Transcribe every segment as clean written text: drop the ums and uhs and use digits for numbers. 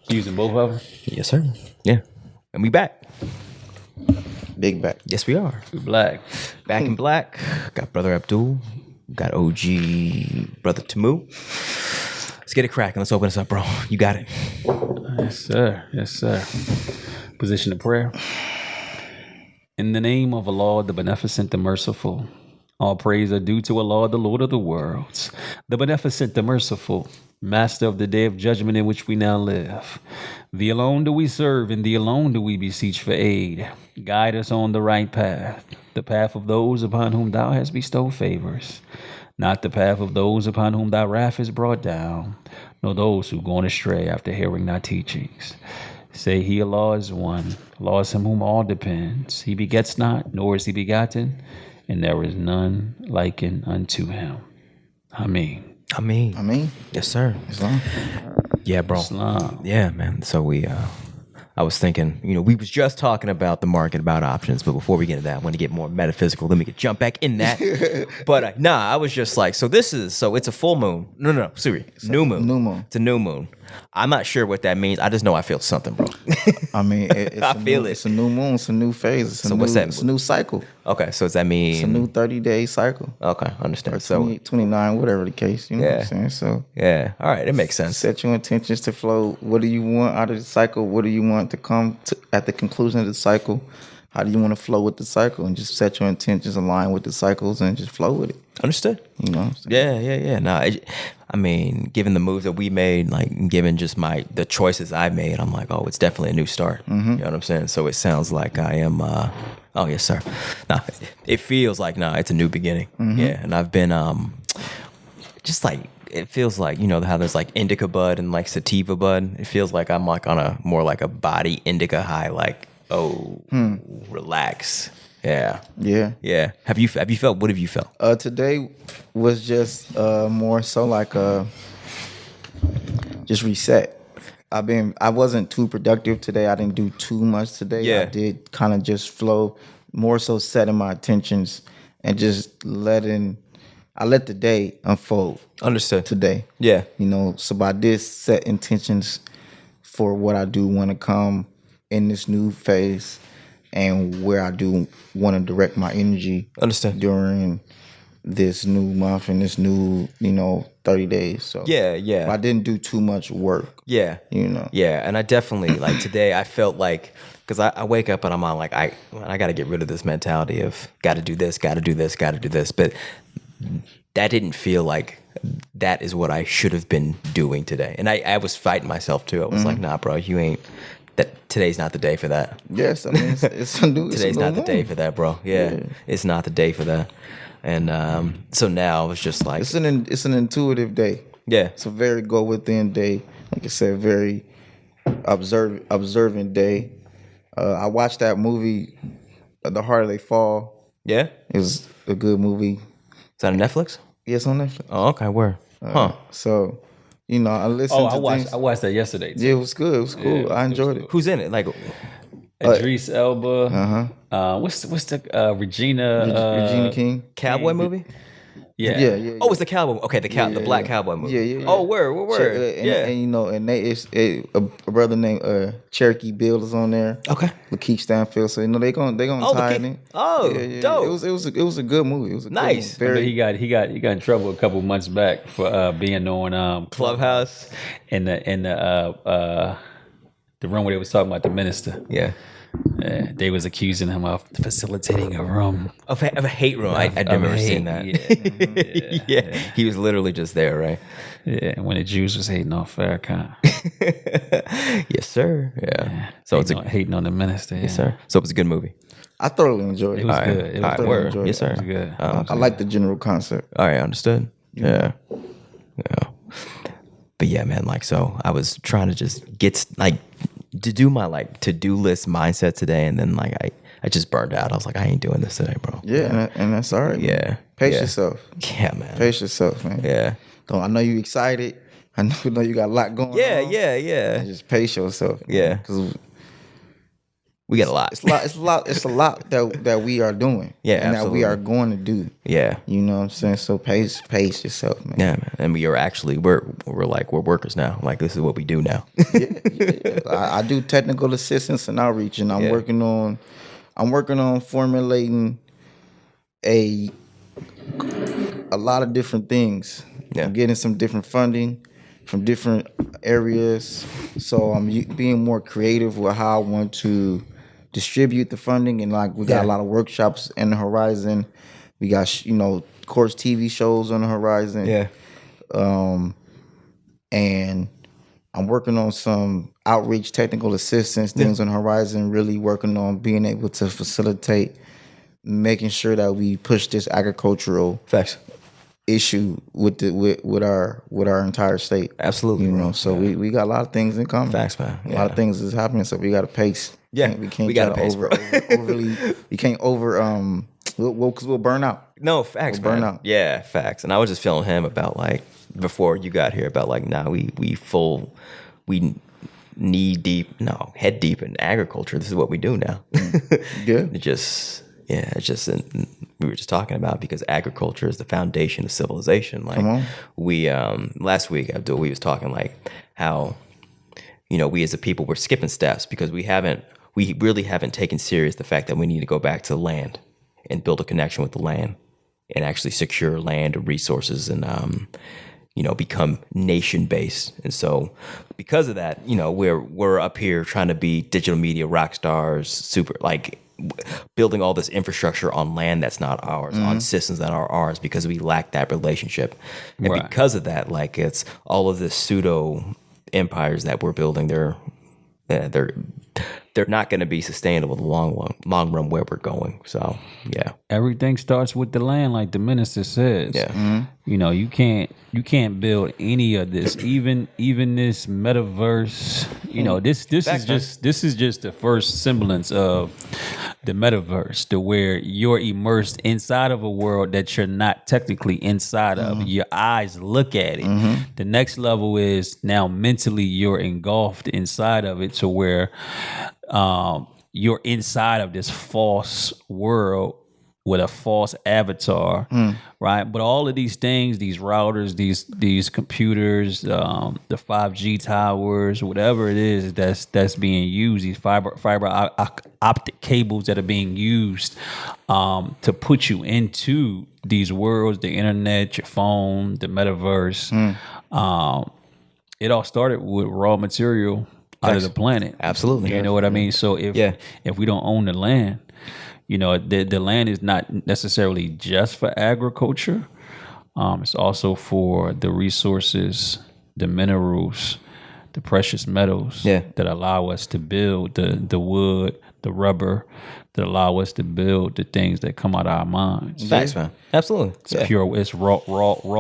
Using both of them? Yes, sir. Yeah. And we back. Big back. Yes, we are. We black. Back in black. Got brother Abdul. Got OG brother Temu. Let's get it cracking. Let's open this up, bro. You got it. Yes, sir. Yes, sir. Position of prayer. In the name of Allah, the Beneficent, the Merciful, all praise are due to Allah, the Lord of the worlds, the Beneficent, the Merciful, Master of the day of judgment in which we now live. Thee alone do we serve, and thee alone do we beseech for aid. Guide us on the right path, the path of those upon whom thou hast bestowed favors, not the path of those upon whom thy wrath is brought down, nor those who gone astray after hearing thy teachings. Say he, Allah is one. Allah is him whom all depends. He begets not, nor is he begotten, and there is none likened unto him. Ameen. Ameen. Yes, sir. Islam. Yeah, bro. Islam. Yeah, man. So I was thinking, we was just talking about the market, about options, but before we get into that, I want to get more metaphysical. Then we could jump back in that. But I was just like, so it's a full moon. No, sorry. New moon. New moon. It's a new moon. I'm not sure what that means. I just know I feel something, bro. I mean, I feel it. It's a new moon. It's a new phase. What's that? It's a new cycle. Okay, so does that mean? It's a new 30-day cycle. Okay, understand. Or 20, 29, whatever the case. You know what I'm saying? So yeah, all right, it makes sense. Set your intentions to flow. What do you want out of the cycle? What do you want to come to at the conclusion of the cycle? How do you want to flow with the cycle? And just set your intentions, align with the cycles, and just flow with it. Understood. You know what I'm saying? Yeah. No, I mean, given the moves that we made, like given just the choices I made, I'm like, oh, it's definitely a new start. Mm-hmm. You know what I'm saying? So it sounds like I am. Oh yes, sir. Nah, it feels like it's a new beginning. Mm-hmm. Yeah, and I've been just like it feels like how there's like indica bud and like sativa bud. It feels like I'm like on a more like a body indica high, like relax. Yeah. Have you felt? What have you felt? Today was just more so like just reset. I wasn't too productive today. I didn't do too much today. Yeah. I did kind of just flow, more so setting my intentions and just I let the day unfold. Understood. Today. Yeah. So by this, set intentions for what I do want to come in this new phase and where I do want to direct my energy. Understand. During this new month and this new, 30 days. So yeah. I didn't do too much work. Yeah. Yeah, and I definitely like today I felt like because I wake up and I'm on like I got to get rid of this mentality of got to do this, but that didn't feel like that is what I should have been doing today. And I was fighting myself too. I was like, nah, bro, you ain't. That today's not the day for that. Yes, I mean it's a new. Today's not the day for that, bro. Yeah, it's not the day for that. And so now I was just like, it's an intuitive day. Yeah, it's a very go within day. Like I said, very observant day. I watched that movie, The Harder They Fall. Yeah, it was a good movie. Is that on Netflix? Yes, on Netflix. Oh, okay, where? So. I listened to I watched that yesterday too. Yeah, it was good. It was cool. Yeah, I enjoyed it. Who's in it? Like Idris Elba. What's the Regina King cowboy movie? Yeah. Oh, it's the cowboy. Okay, the black cowboy movie. Yeah. Oh, word. And a brother named Cherokee Bill is on there. Okay. Lakeith Stanfield. So they gonna tie it in. Oh, dope. It was a good movie. It was a nice. Good movie. He got in trouble a couple months back for being on Clubhouse in the room where they was talking about the minister. Yeah. They was accusing him of facilitating a room of a hate room. I'd never seen that. Yeah. He was literally just there, right? Yeah, when the Jews was hating on Farrakhan. Yes, sir. Yeah. So hating on the minister. Yes, sir. So it was a good movie. I thoroughly enjoyed it. It was good. It was good. Yes, sir. It was good. I like the general concept. All right, understood. Yeah. But yeah, man, like, so I was trying to just get to do my to-do list mindset today, and then I just burned out. I was like, I ain't doing this today, bro. Yeah, and that's all right. Yeah. Man. Pace yourself. Yeah, man. Pace yourself, man. Yeah. I know you excited. I know you got a lot going on. Yeah. Just pace yourself. Yeah. Because We got a lot. It's a lot that we are doing. Yeah, and absolutely. that we are going to do. Yeah. You know what I'm saying? So pace yourself, man. Yeah, man. And we are actually we're workers now. Like this is what we do now. Yeah. I do technical assistance and outreach, and I'm working on formulating a lot of different things. Yeah. I'm getting some different funding from different areas, so I'm being more creative with how I want to distribute the funding. And like we got a lot of workshops in the horizon. We got of course TV shows on the horizon. Yeah. And I'm working on some outreach, technical assistance things on the horizon. Really working on being able to facilitate, making sure that we push this agricultural Facts. issue with our entire state. Absolutely. So we got a lot of things in common. Facts, man. A lot of things is happening, so we got to pace. Yeah, we can't gotta try to pace, overly. We can't because we'll burn out. No, facts, We'll burn man. out. Yeah, facts. And I was just feeling him about like before you got here about like we knee deep, no, head deep in agriculture. This is what we do now. Yeah. It's just we were just talking about because agriculture is the foundation of civilization. Like Come on. we last week, Abdul, we was talking like how we as a people we're skipping steps because we really haven't taken serious the fact that we need to go back to the land and build a connection with the land and actually secure land and resources and become nation based. And so because of that, we're up here trying to be digital media rock stars, super like building all this infrastructure on land that's not ours, on systems that are ours because we lack that relationship. And Right. because of that, like it's all of this pseudo empires that we're building, they're not going to be sustainable in the long run where we're going. So yeah. Everything starts with the land, like the minister says. Yeah. You can't build any of this, even this metaverse. This is just the first semblance of the metaverse, to where you're immersed inside of a world that you're not technically inside of. Your eyes look at it. The next level is now mentally you're engulfed inside of it, to where you're inside of this false world with a false avatar, right? But all of these things, these routers, these computers, the 5G towers, whatever it is that's being used, these fiber optic cables that are being used to put you into these worlds, the internet, your phone, the metaverse. It all started with raw material out of the planet. Absolutely. You know what I mean? So if we don't own the land, the land is not necessarily just for agriculture. It's also for the resources, the minerals, the precious metals that allow us to build the wood, the rubber, that allow us to build the things that come out of our minds. Facts, man. Absolutely. It's raw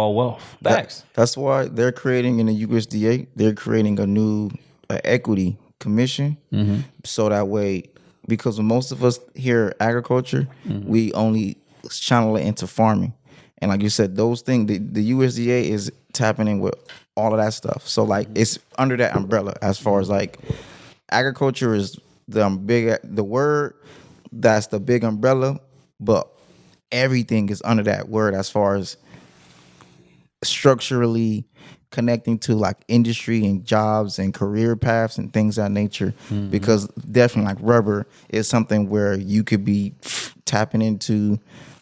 wealth. Facts. That's why they're creating in the USDA. They're creating a new equity commission, so that way, because most of us here agriculture, we only channel it into farming, and like you said, those things, the USDA is tapping in with all of that stuff. So like it's under that umbrella as far as like agriculture is the word that's the big umbrella, but everything is under that word as far as structurally connecting to like industry and jobs and career paths and things of that nature. Because definitely like rubber is something where you could be tapping into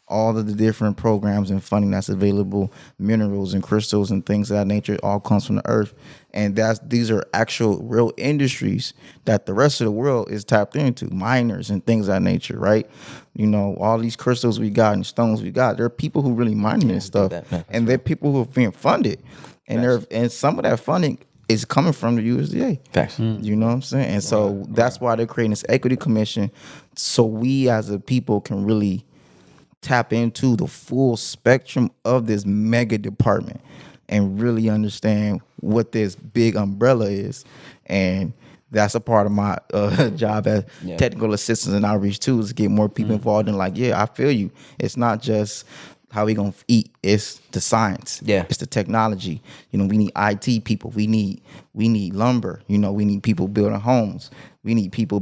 all of the different programs and funding that's available, minerals and crystals and things of that nature, all comes from the earth. And these are actual real industries that the rest of the world is tapped into, miners and things of that nature, right? All these crystals we got and stones we got, there are people who really mining this stuff, and they're people who are being funded. And some of that funding is coming from the USDA. Facts. You know what I'm saying? And so that's why they're creating this equity commission, so we as a people can really tap into the full spectrum of this mega department and really understand what this big umbrella is. And that's a part of my job as technical assistance and outreach too, is to get more people involved in like, I feel you. It's not just how we gonna eat. It's the science. Yeah. It's the technology. You know, we need IT people. We need lumber. You know, we need people building homes. We need people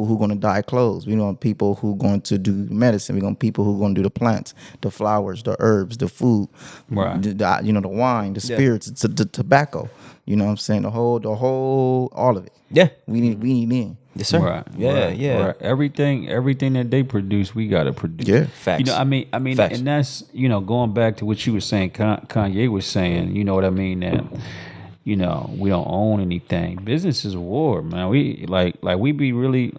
who gonna dye clothes. We want people who going to do medicine. We want people who gonna do the plants, the flowers, the herbs, the food, Right. the wine, the spirits, the tobacco. You know what I'm saying? The whole, all of it. Yeah. We need in. Yes, sir. Right. Yeah, right, yeah. Right. Everything that they produce, we gotta produce. Yeah. Facts. You know, I mean, Facts. and that's, you know, going back to what you were saying, Kanye was saying. You know what I mean? That, you know, we don't own anything. Business is war, man. We we be really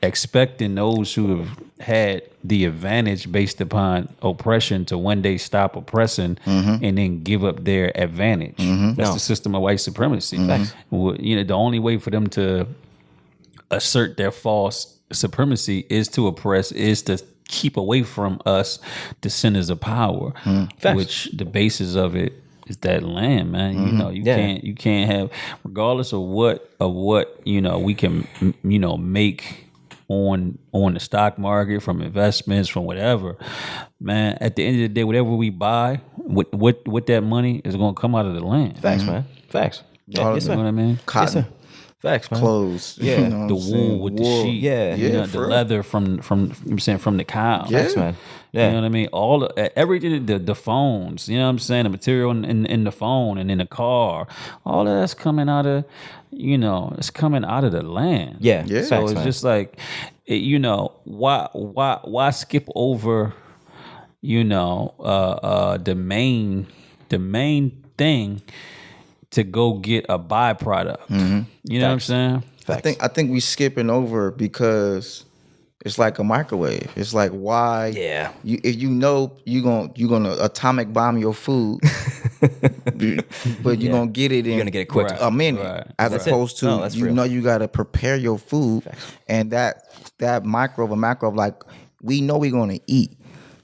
expecting those who have had the advantage based upon oppression to one day stop oppressing and then give up their advantage. That's No. the system of white supremacy. Well, you know, the only way for them to assert their false supremacy is to oppress, is to keep away from us, the centers of power, which the basis of it is that land, man. You know, you can't have, regardless of what you know we can, you know, make on the stock market, from investments, from whatever, man. At the end of the day, whatever we buy with that money is going to come out of the land. Facts, man. Facts. Yeah, yes, You know sir. what I mean? Yes, Cotton, sir. Facts, man. clothes. Yeah. You know what The I'm saying? wool with the Wool. sheep, Yeah. you know, Yeah, the for real. leather from the cow. Yeah. Facts, man. Yeah. You know what I mean? All everything, the phones, you know what I'm saying? The material in the phone and in the car, all of that's coming out of, you know, it's coming out of the land. Yeah. Yeah. So Facts, it's man. just like, you know, why skip over, you know, the main thing to go get a byproduct. You know what I'm saying? Facts. I think we skipping over because it's like a microwave. It's like, why? Yeah. If you know you're gonna atomic bomb your food, but you're gonna get it in, You're gonna get it quick. a minute, Right. as That's it. opposed to No, that's you real. know you gotta prepare your food, and that microwave, a macro, like we know we're gonna eat.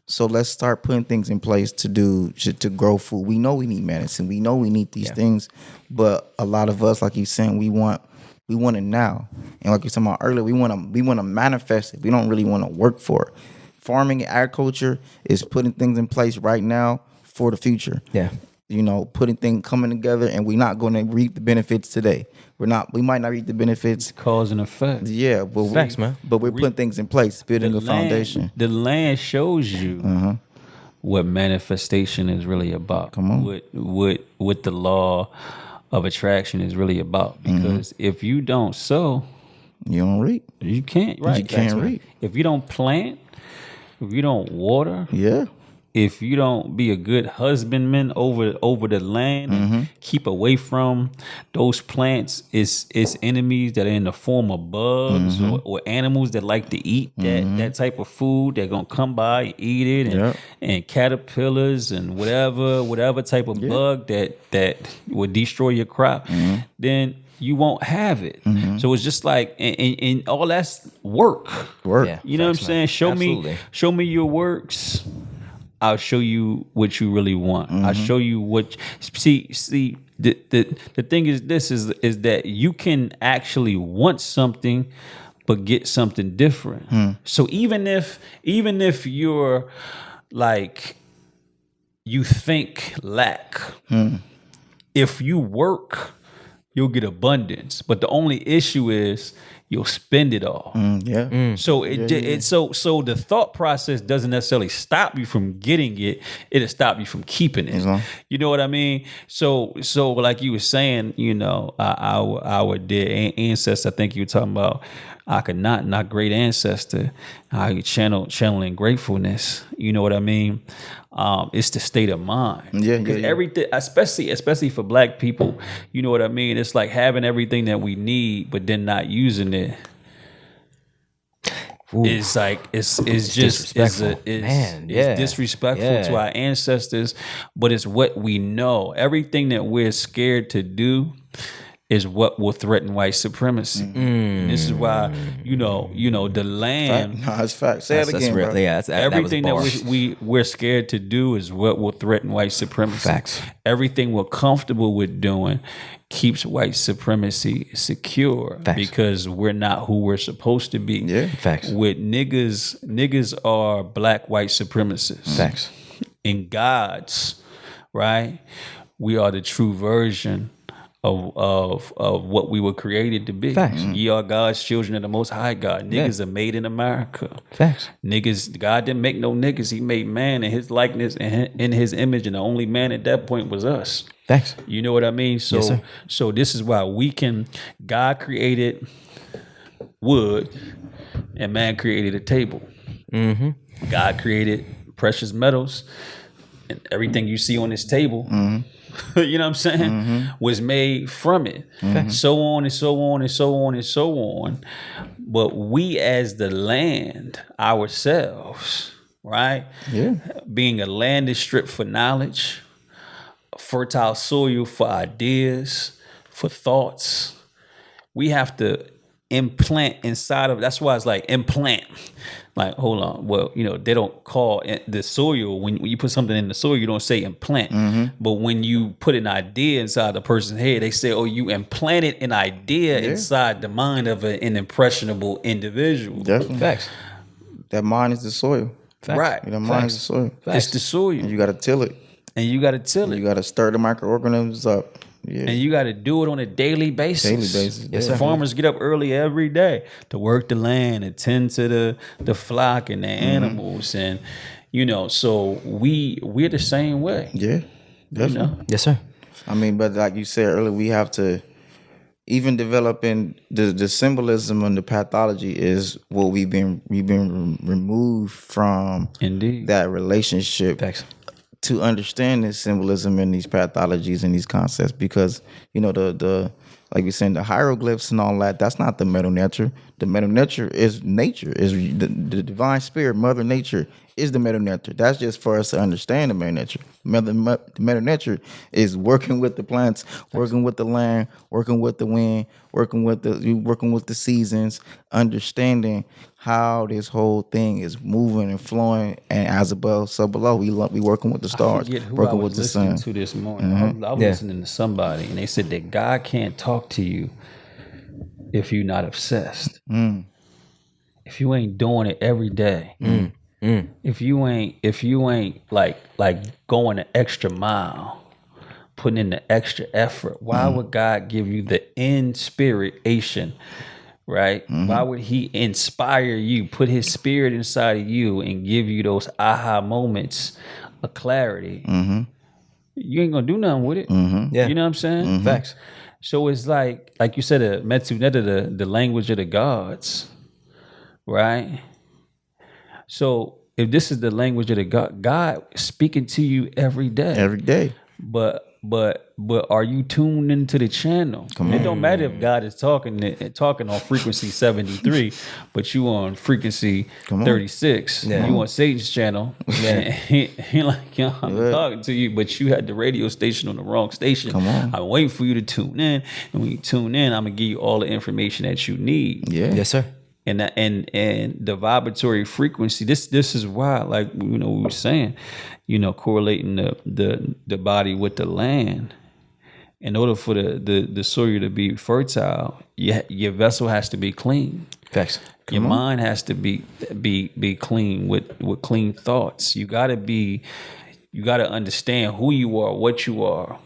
So let's start putting things in place to grow food. We know we need medicine. We know we need these things, but a lot of us, like you're saying, we want it now. And like you were talking about earlier, we want to manifest it. We don't really want to work for it. Farming and agriculture is putting things in place right now for the future. Yeah. You know, putting things coming together, and we're not going to reap the benefits today. We might not reap the benefits. Cause and effect. Yeah, but Facts, man. But we're putting things in place, building a foundation. The land shows you what manifestation is really about. Come on. What the law of attraction is really about. Because if you don't sow, You don't reap. you can't. Right? You can't That's right. reap. If you don't plant, if you don't water, Yeah. if you don't be a good husbandman over the land, keep away from those plants, it's enemies that are in the form of bugs or animals that like to eat that type of food. They're gonna come by and eat it, and, Yep. and caterpillars and whatever type of bug that would destroy your crop. Then you won't have it. So it's just like, and all that's work. Work. Yeah. You know what I'm Facts, saying? man. Show Absolutely. me your works. I'll show you what you really want. I'll show you what. See. The thing is, this is that you can actually want something, but get something different. So even if you're like, you think lack, if you work, you'll get abundance. But the only issue is you'll spend it all. Yeah. So so the thought process doesn't necessarily stop you from getting it; it'll stop you from keeping it. Exactly. You know what I mean? So like you were saying, you know, our dear ancestor. I think you were talking about Akhenaten, not great ancestor. How you channeling gratefulness. You know what I mean? It's the state of mind. Yeah, Because yeah. everything, especially for Black people, you know what I mean? It's like having everything that we need, but then not using it. It's like it's just disrespectful. it's Yeah. disrespectful Yeah. to our ancestors, but it's what we know. Everything that we're scared to do is what will threaten white supremacy. And this is why, the land. No, it's fact. Say it That's again, real. bro. Yeah, Everything that was that a bar. we're scared to do is what will threaten white supremacy. Facts. Everything we're comfortable with doing keeps white supremacy secure Facts. because we're not who we're supposed to be. Yeah. Facts. With niggas are black white supremacists. Facts. In God's, right? We are the true version of what we were created to be. Facts. Ye are God's children of the Most High God. Niggas are made in America. Facts. Niggas, God didn't make no niggas. He made man in his likeness and in his image, and the only man at that point was us. Facts. You know what I mean? So, Yes, sir. so this is why God created wood, and man created a table. Mm-hmm. God created precious metals, and everything you see on this table. You know what I'm saying? Was made from it. So on and so on and so on and so on. But we as the land ourselves, right? Yeah. Being a land is stripped for knowledge, fertile soil for ideas, for thoughts. We have to implant inside of, that's why it's like implant. Like, hold on. Well, they don't call the soil, when you put something in the soil, you don't say implant. But when you put an idea inside the person's head, they say, oh, you implanted an idea inside the mind of an impressionable individual. Definitely. Facts. That mind is the soil. Right. That mind is the soil. It's the soil. And you got to till it. And you got to till it. You got to stir the microorganisms up. Yeah. And you got to do it on a daily basis. Daily basis. Yes, sir. Farmers get up early every day to work the land, attend to the flock and the animals, and so we're the same way. Yeah. Definitely. Yes, sir. I mean, but like you said earlier, we have to even develop in the symbolism and the pathology is what we've been removed from. Indeed. That relationship. Facts. To understand this symbolism and these pathologies and these concepts, because the like we saying, the hieroglyphs and all that, that's not the meta nature. The meta nature is nature, is the divine spirit, Mother Nature is the meta nature. That's just for us to understand the meta nature. The meta nature is working with the plants, working with the land, working with the wind, working with the seasons, understanding how this whole thing is moving and flowing, and as above, so below. We working with the stars, I forget who working I with was the listening sun. to this morning. I was listening to somebody, and they said that God can't talk to you if you're not obsessed. If you ain't doing it every day. If you ain't like going the extra mile, putting in the extra effort, why would God give you the inspiration? Right? Why would he inspire you, put his spirit inside of you and give you those aha moments of clarity? You ain't gonna do nothing with it. Yeah. You know what I'm saying? Facts. So it's like you said, the language of the gods, right? So if this is the language of the God speaking to you every day. Every day. But are you tuned into the channel? It don't matter if God is talking on frequency 73, but you on frequency 36. Yeah. You on Satan's channel. He like, yo, I'm talking to you, but you had the radio station on the wrong station. Come on. I'm waiting for you to tune in, and when you tune in, I'm gonna give you all the information that you need. Yeah. Yes, sir. And the vibratory frequency. This is why, like we were saying, correlating the body with the land. In order for the soil to be fertile, your vessel has to be clean. Facts. Your mind has to be clean with clean thoughts. You gotta understand who you are, what you are,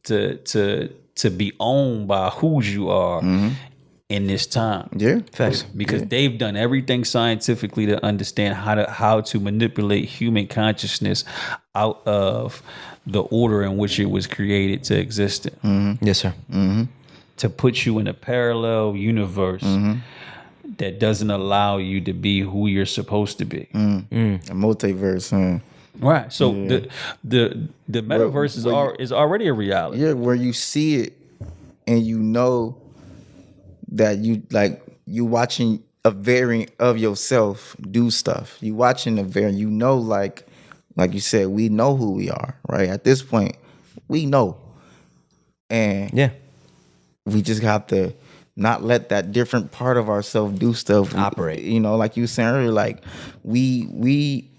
to be owned by whose you are. In this time. Yeah. Facts. Because they've done everything scientifically to understand how to manipulate human consciousness out of the order in which it was created to exist in. Yes, sir. To put you in a parallel universe that doesn't allow you to be who you're supposed to be. A multiverse, huh? Right. So the metaverse is already a reality. Yeah, where you see it and you know that you watching a variant of yourself do stuff. You watching a variant, like you said, we know who we are, right? At this point, we know. And we just have to not let that different part of ourselves do stuff. Operate. You know, like you were saying earlier, like we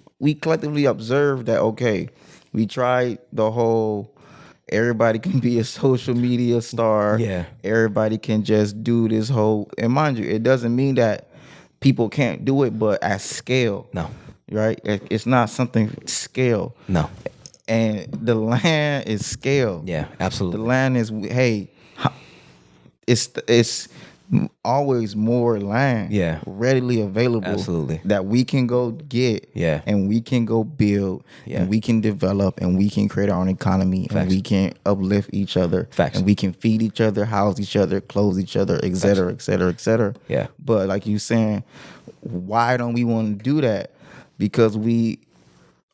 collectively observe that, okay, we tried the whole everybody can be a social media star. Yeah. Everybody can just do this whole, and mind you, it doesn't mean that people can't do it, but at scale. No. Right? It's not something scale. No. And the land is scale. Yeah, absolutely. The land is, hey, it's always more land readily available. Absolutely. That we can go get. Yeah. And we can go build. Yeah. And we can develop and we can create our own economy. Facts. And we can uplift each other. Facts. And we can feed each other, house each other, clothe each other, et cetera, et cetera, et cetera. Yeah. But like you saying, why don't we want to do that? Because we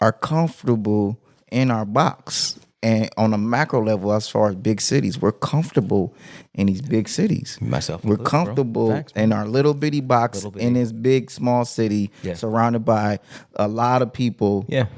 are comfortable in our box. And on a macro level, as far as big cities, we're comfortable in these big cities. Myself We're included, bro. comfortable Facts, bro. in our little bitty box Little bitty. in this big, small city, surrounded by a lot of people. Yeah.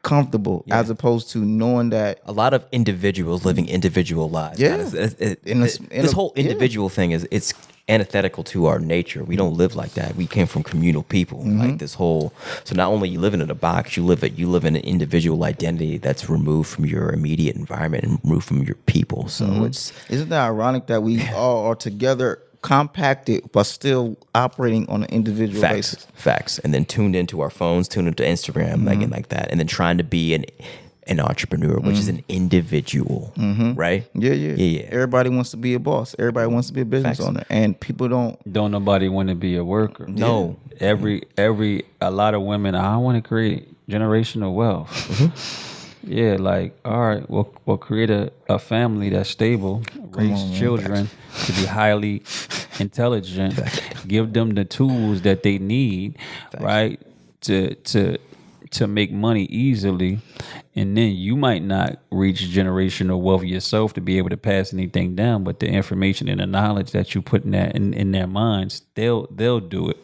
Comfortable, as opposed to knowing that A lot of individuals living individual lives. Yeah. This whole individual thing it's antithetical to our nature. We don't live like that. We came from communal people. Like this whole, so not only you live in a box, you live in an individual identity that's removed from your immediate environment and removed from your people. So isn't that ironic that we all are together, compacted, but still operating on an individual basis? Facts. And then tuned into our phones, tuned into Instagram, like that, and then trying to be an entrepreneur, which is an individual, right? Yeah. Everybody wants to be a boss. Everybody wants to be a business owner, and people don't. Don't nobody want to be a worker. No. A lot of women, I want to create generational wealth. Yeah, like, all right, we'll create a family that's stable, raise children to be highly intelligent, give them the tools that they need, right, to make money easily, and then you might not reach generational wealth yourself to be able to pass anything down, but the information and the knowledge that you put in their minds, they'll do it.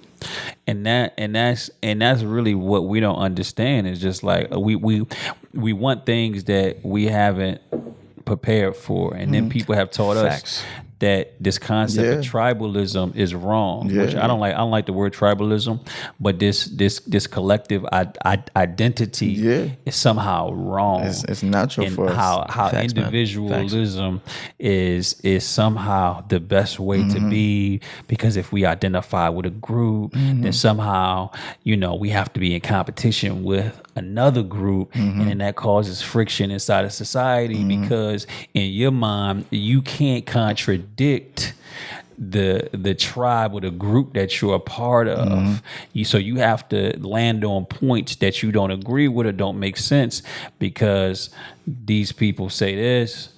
And that's really what we don't understand. Is just like we want things that we haven't prepared for, and then people have taught us that this concept of tribalism is wrong, which I don't like. I don't like the word tribalism, but this collective identity is somehow wrong. It's natural and for us. How Facts, man. individualism is somehow the best way to be, because if we identify with a group, then somehow we have to be in competition with another group, and then that causes friction inside of society, because in your mind you can't contradict the tribe or the group that you're a part of. So you have to land on points that you don't agree with or don't make sense, because these people say this,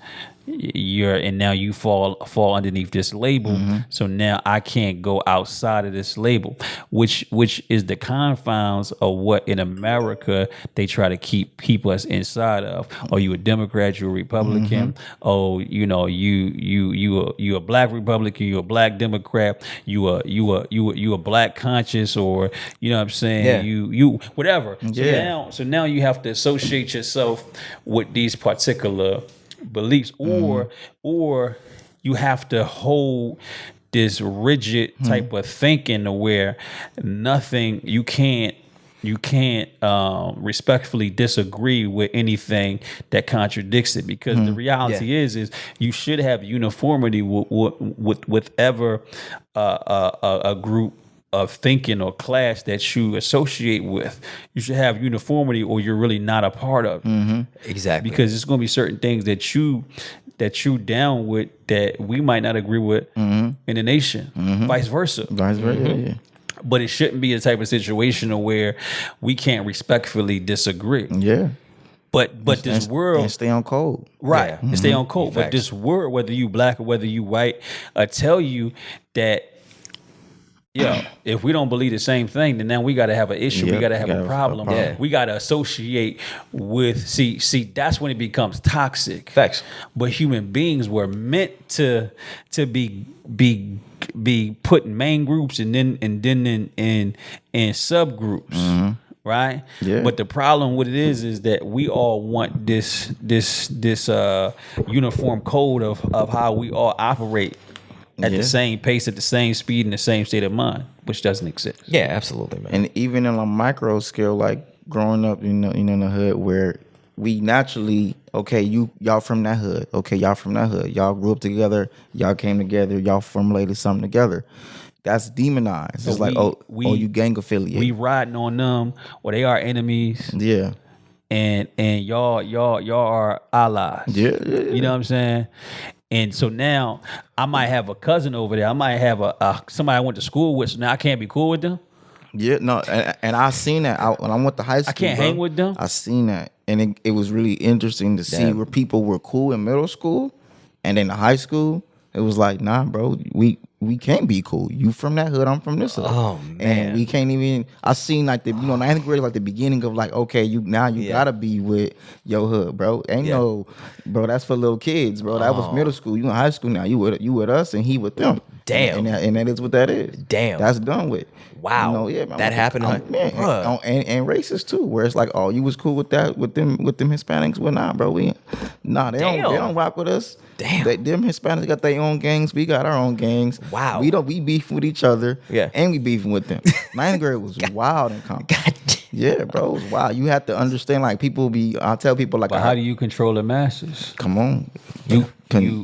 and now you fall underneath this label. So now I can't go outside of this label, which is the confines of what in America they try to keep us inside of. Oh, you a Democrat, you a Republican. Oh, you a black Republican, you a black Democrat, you a black conscious, or you know what I'm saying, you whatever. So now you have to associate yourself with these particular beliefs, or you have to hold this rigid type of thinking to where you can't respectfully disagree with anything that contradicts it, because the reality is you should have uniformity with whatever a group of thinking or class that you associate with. You should have uniformity, or you're really not a part of it. Exactly. Because there's going to be certain things that you down with that we might not agree with in the nation. Vice versa. Yeah. But it shouldn't be a type of situation where we can't respectfully disagree. Yeah. But this world, and stay on code. right? And stay on code. But Facts. this world, whether you black or whether you white, tell you that, if we don't believe the same thing, then now we got to have an issue. We got to have a problem. We got to associate with. See, that's when it becomes toxic. Facts. But human beings were meant to be put in main groups and then in subgroups. right? Yeah. But the problem with it is that we all want this uniform code of how we all operate at the same pace, at the same speed, in the same state of mind, which doesn't exist. Yeah, absolutely, man. And even on a micro scale, like growing up, in the hood, where we naturally, okay, y'all from that hood, okay, y'all from that hood, y'all grew up together, y'all came together, y'all formulated something together. That's demonized. It's like, you gang affiliate. We riding on them, or they are enemies. Yeah. And y'all are allies. Yeah. You know what I'm saying? And so now I might have a cousin over there. I might have a somebody I went to school with. So now I can't be cool with them. Yeah, no, and I seen that when I went to high school. I can't hang with them. I seen that, and it was really interesting to see where people were cool in middle school, and then in high school, it was like, nah, bro, we can't be cool. You from that hood, I'm from this hood. Oh man, and we can't even. I seen like the ninth grade, like the beginning of like, okay, you gotta be with your hood, bro. Ain't no, bro. That's for little kids, bro. That was middle school. You in high school now. You with us, and he with them. Damn, and that is what that is. Damn, that's done with. Wow, Yeah, man, that happened. And racist too, where it's like, oh, you was cool with that with them Hispanics? Well, nah, bro, they don't rock with us. Damn, them Hispanics got their own gangs. We got our own gangs. Wow, we beefing with each other. Yeah, and we beefing with them. Ninth grade was wild and common. Yeah, bro, it was wild. You have to understand, like I tell people like, but how do you control the masses? Come on, you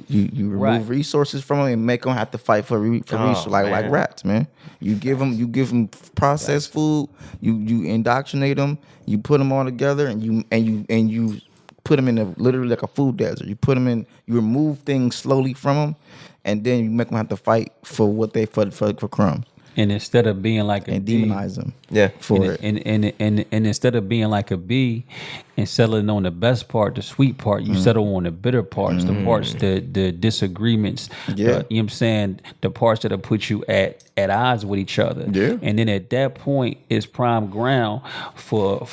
remove resources from them and make them have to fight for resources like rats, man. You give them processed food. You indoctrinate them. You put them all together, and you put them in literally like a food desert. You put them in. You remove things slowly from them, and then you make them have to fight for what they for crumbs. And instead of being like a bee, demonize them, and instead of being like a bee and settling on the best part, the sweet part, you settle on the bitter parts, the parts, the disagreements. You know what I'm saying? The parts that'll put you at odds with each other. Yeah. And then at that point, it's prime ground for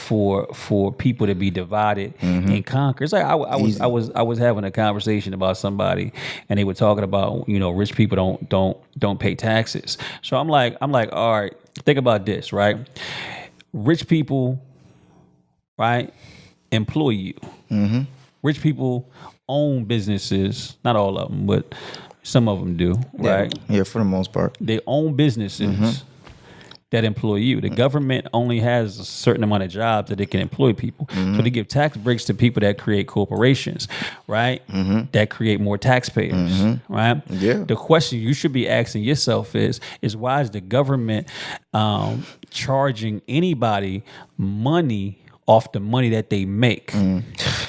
people to be divided and conquer. It's like I was having a conversation about somebody, and they were talking about, rich people don't pay taxes. So I'm like, all right, think about this, right? Rich people, right, employ you. Mm-hmm. Rich people own businesses, not all of them, but some of them do, right? Yeah, for the most part. They own businesses that employ you. The government only has a certain amount of jobs that it can employ people. So they give tax breaks to people that create corporations, right? That create more taxpayers, right? Yeah. The question you should be asking yourself is why is the government charging anybody money off the money that they make?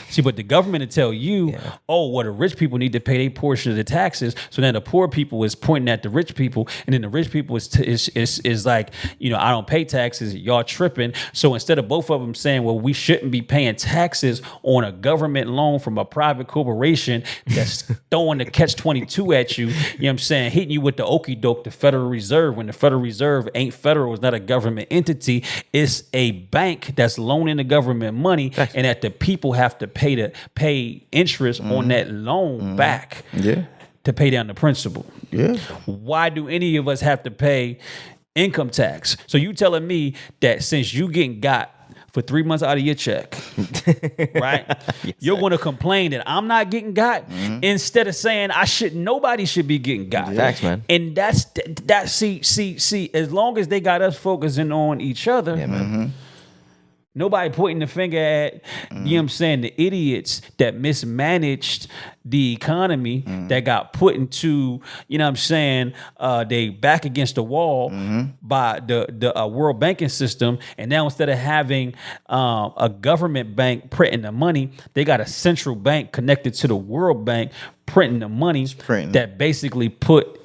See, but the government will tell you, the rich people need to pay their portion of the taxes. So then the poor people is pointing at the rich people, and then the rich people is like, I don't pay taxes, y'all tripping. So instead of both of them saying, well, we shouldn't be paying taxes on a government loan from a private corporation that's throwing the catch-22 at you, you know what I'm saying, hitting you with the okie doke, the Federal Reserve, when the Federal Reserve ain't federal, it's not a government entity, it's a bank that's loaning the government money, and that the people have to pay interest on that loan back to pay down the principal. Yeah. Why do any of us have to pay income tax? So you telling me that since you getting got for 3 months out of your check, right? You're going to complain that I'm not getting got instead of saying nobody should be getting got. Facts, man. And that's see, as long as they got us focusing on each other, man. Nobody pointing the finger at, you know what I'm saying, the idiots that mismanaged the economy, that got put into, you know what I'm saying, they back against the wall by the world banking system. And now instead of having a government bank printing the money, they got a central bank connected to the World Bank printing the money that basically put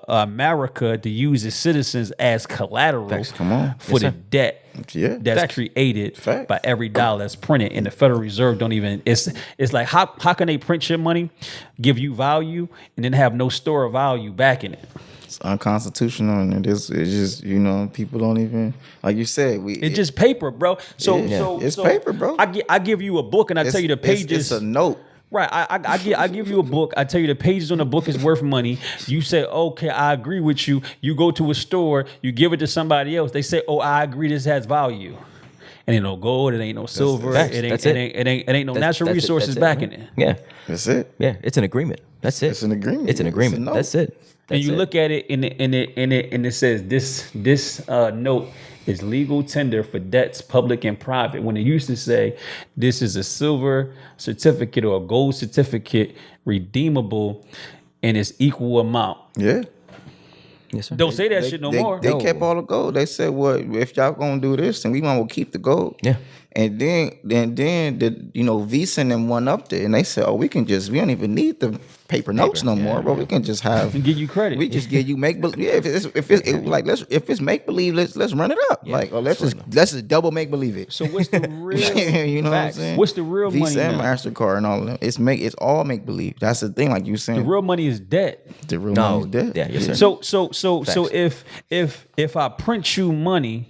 America to use its citizens as collateral for the debt that's created by every dollar that's printed. And the Federal Reserve don't even, it's like, how can they print your money, give you value, and then have no store of value back in it? It's unconstitutional, and it's just, people don't even, like you said, it's just paper, bro. So it's paper, bro. I give you a book and I tell you the pages. It's a note. Right. I give you a book. I tell you the pages on the book is worth money. You say, okay, I agree with you. You go to a store, you give it to somebody else. They say, oh, I agree this has value. It ain't no gold. It ain't no silver. Facts. It ain't. That's It it. ain't no natural That's it. resources That's it, backing man. it. Yeah. That's it. Yeah. It's an agreement. That's it. It's an agreement. It's an It's a agreement. note. That's it. And That's you it. look at it and it says this note is legal tender for debts public and private. When it used to say this is a silver certificate or a gold certificate redeemable and it's equal amount. Yeah. Yes, sir. Don't say that shit no more. They kept all the gold. They said, "Well, if y'all gonna do this, then we might well keep the gold." Yeah. And then the Visa and them went up there, and they said, "Oh, we don't even need the paper notes no more, bro. We can just have And give you credit. We just give you make believe. Yeah, if it's make believe, let's run it up. Let's just double make believe it. So what's the real? You know facts. what I'm saying? What's the real Visa money and now? MasterCard and all of them. It's all make believe. That's the thing, like you saying. The real money is debt. The real No. money's dead. Yeah. Yes, sir. So if I print you money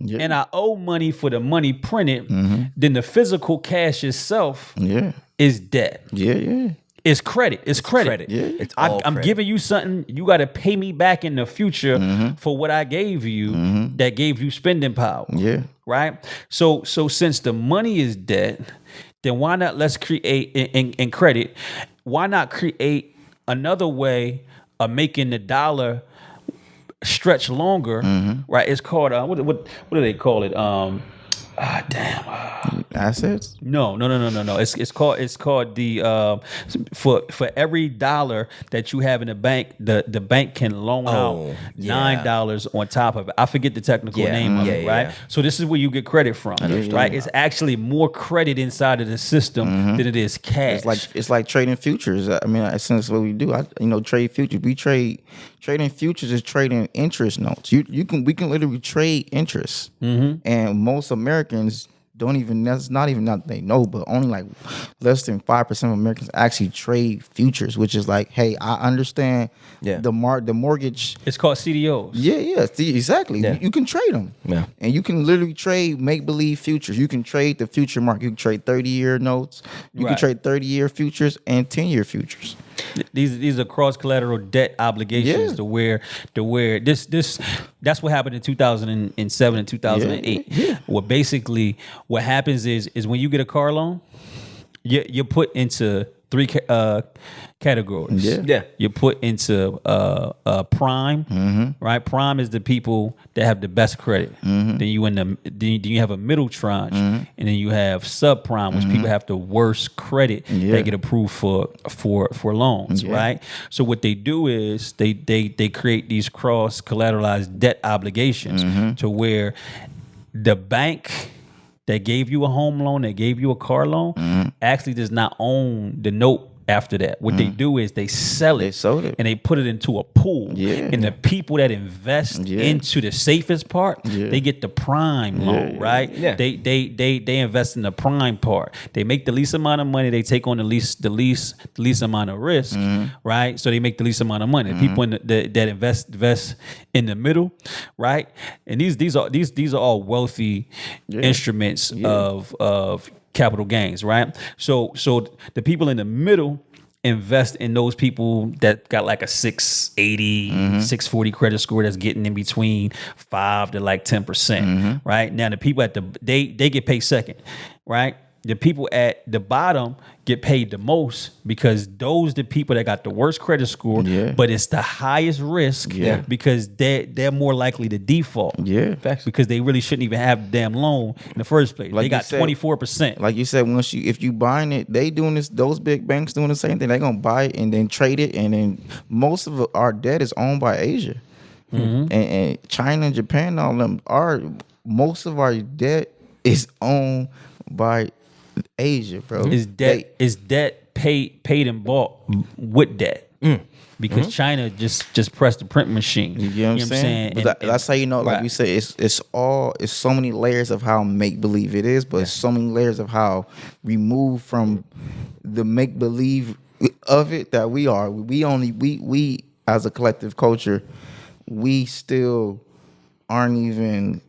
Yeah. and I owe money for the money printed, then the physical cash itself Yeah. is debt. Yeah. It's credit. It's credit. Yeah. It's all I'm credit. giving you something. You got to pay me back in the future for what I gave you that gave you spending power. Yeah. Right. So since the money is debt, then why not let's create in credit? Why not create another way of making the dollar stretch longer? Right. It's called what do they call it? Assets. No. It's called the for every dollar that you have in the bank, the bank can loan out yeah. $9 on top of it. I forget the technical name of it, right? Yeah. So this is where you get credit from, right? It's actually more credit inside of the system than it is cash. It's like trading futures. I mean, essentially what we do. Trade futures. We trading futures is trading interest notes. We can literally trade interest, and most Americans don't even. That's not even that they know, but only like less than 5% of Americans actually trade futures, which is like, hey, I understand the mortgage. it's called CDOs. Yeah, exactly. Yeah. You can trade them. Yeah. And you can literally trade make-believe futures. You can trade the future market. You can trade 30-year notes. You can Right. trade 30-year futures and 10-year futures. These are cross collateral debt obligations Yeah. to where this that's what happened in 2007 and 2008. Yeah. Where basically what happens is when you get a car loan, you're put into three categories. Yeah. You're put into prime, right? Prime is the people that have the best credit. Then you have a middle tranche, and then you have subprime, which people have the worst credit that get approved for loans, right? So what they do is they create these cross collateralized debt obligations to where the bank that gave you a home loan, that gave you a car loan, actually does not own the note after that. What they do is they sell it. They sold it. And they put it into a pool. Yeah. And the people that invest into the safest part, they get the prime loan, right? Yeah. They invest in the prime part. They make the least amount of money. They take on the least amount of risk, right? So they make the least amount of money. The people that invest in the middle, right? And these are all wealthy instruments of capital gains, right? So the people in the middle invest in those people that got like a 680, 640 credit score that's getting in between 5 to like 10%, right? Now the people at they get paid second, right? The people at the bottom get paid the most because those the people that got the worst credit score, but it's the highest risk because they're more likely to default. Yeah. Because they really shouldn't even have the damn loan in the first place. Like they you got said- 24%. Like you said, if you buying it, they doing this. Those big banks doing the same thing. They gonna buy it and then trade it, and then most of our debt is owned by Asia, and China and Japan. All them most of our debt is owned by Asia, bro. Is debt paid and bought with debt. Because China just pressed the print machine. You get what I'm saying? But that's how you know, like we said, it's so many layers of how make believe it is, but it's so many layers of how removed from the make believe of it that we are. We as a collective culture, we still aren't even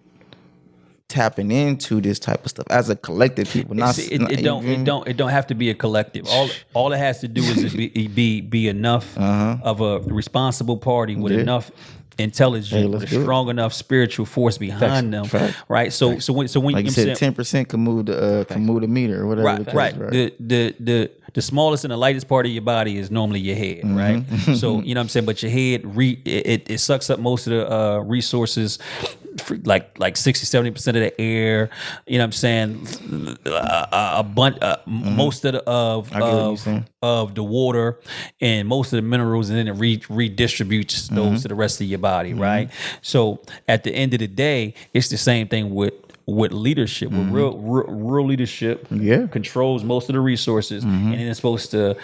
tapping into this type of stuff as a collective people. Not It don't have to be a collective. All it has to do is be enough of a responsible party with enough intelligent, with a strong enough spiritual force behind them, right? So when like you said, 10% can move the meter or whatever. Right. The smallest and the lightest part of your body is normally your head, right? So you know what I'm saying. But your head it sucks up most of the resources, like 60-70% of the air. You know what I'm saying. A bunch, most of the water and most of the minerals, and then it redistributes those to the rest of your body, right? So at the end of the day, it's the same thing with leadership. With real leadership controls most of the resources, and then it's supposed to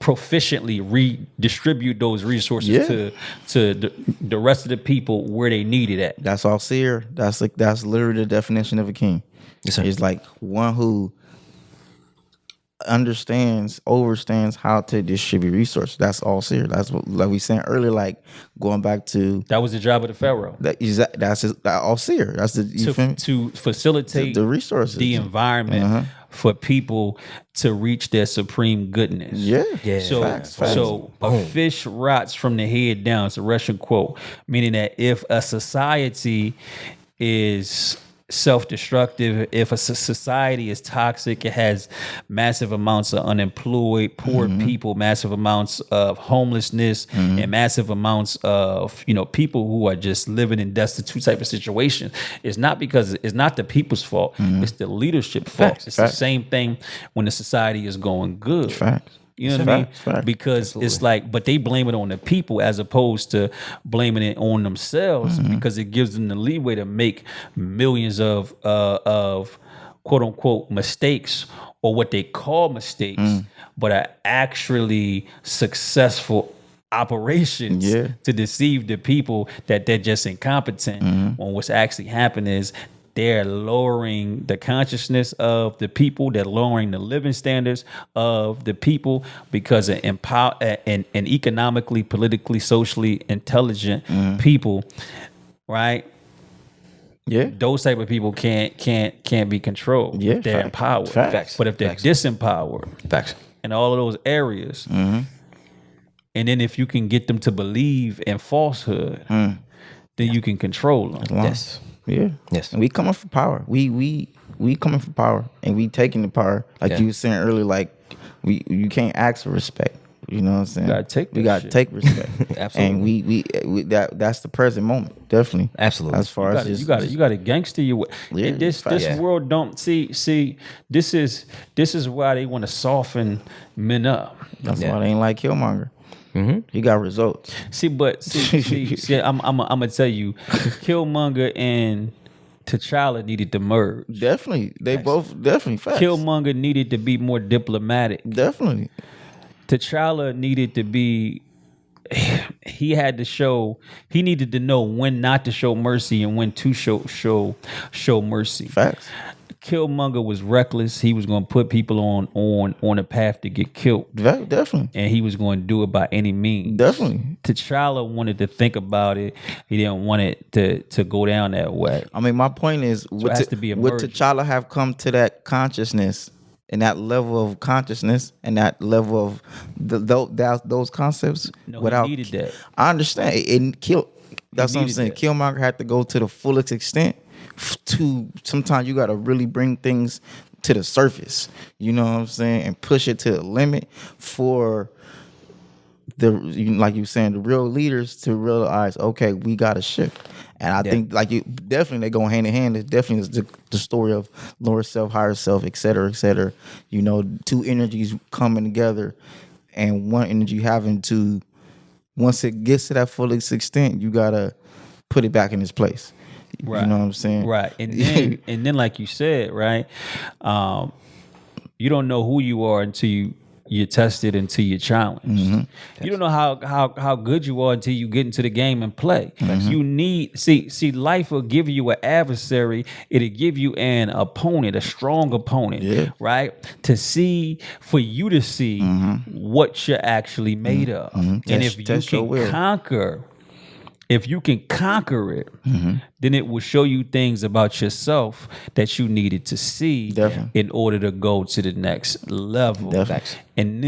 proficiently redistribute those resources to the rest of the people where they need it at. That's all seer. That's literally the definition of a king. Yes, sir. It's like one who overstands how to distribute resources. That's all seer. That's what, like we said earlier, like going back to That was the job of the Pharaoh. That's all seer. That's to facilitate the resources, the environment for people to reach their supreme goodness. Yeah. So, Facts. so a fish rots from the head down. It's a Russian quote, meaning that if a society is self-destructive, if a society is toxic, it has massive amounts of unemployed, poor people, massive amounts of homelessness, and massive amounts of people who are just living in destitute type of situations. It's not the people's fault. It's the leadership fault. It's the same thing when the society is going good. Facts. You know what I mean? Because it's like, but they blame it on the people as opposed to blaming it on themselves, because it gives them the leeway to make millions of quote unquote mistakes, or what they call mistakes, but are actually successful operations to deceive the people that they're just incompetent. When what's actually happening is they're lowering the consciousness of the people. They're lowering the living standards of the people, because an economically, politically, socially intelligent people, right? Yeah. Those type of people can't be controlled. Yeah, They're empowered. Facts. But if they're disempowered in all of those areas, and then if you can get them to believe in falsehood, then you can control them. Yes. Yeah. Yes. And we coming for power. We coming for power, and we taking the power. Like you were saying earlier, like you can't ask for respect. You know what I'm saying? We gotta take respect. Absolutely. And we that's the present moment. Definitely. Absolutely. As far as you got to gangster your way. And this world don't see. This is why they want to soften men up. That's why they ain't like Killmonger. He got results. See, I'm gonna tell you, Killmonger and T'Challa needed to merge. Definitely, they both definitely facts. Killmonger needed to be more diplomatic. Definitely. T'Challa needed to be. He needed to know when not to show mercy and when to show mercy. Facts. Killmonger was reckless. He was going to put people on a path to get killed. Definitely. And he was going to do it by any means. Definitely. T'Challa wanted to think about it. He didn't want it to go down that way. I mean, my point is, would T'Challa have come to that consciousness and that level of consciousness and that level of those concepts without? He needed that. I understand. That's what I'm saying. Killmonger had to go to the fullest extent. Sometimes you got to really bring things to the surface, you know what I'm saying, and push it to the limit for like you saying, the real leaders to realize, okay, we got to shift. And I think definitely they go hand in hand. It definitely is the story of lower self, higher self, et cetera, et cetera. You know, two energies coming together, and one energy having to, once it gets to that fullest extent, you gotta put it back in its place. Right. You know what I'm saying? Right. And then like you said, right, you don't know who you are until you're tested, until you're challenged. You don't know how good you are until you get into the game and play. You need see life will give you an adversary. It'll give you an opponent, a strong opponent, right? For you to see what you're actually made of. And if you can conquer If you can conquer it, then it will show you things about yourself that you needed to see Definitely. in order to go to the next level. Definitely. And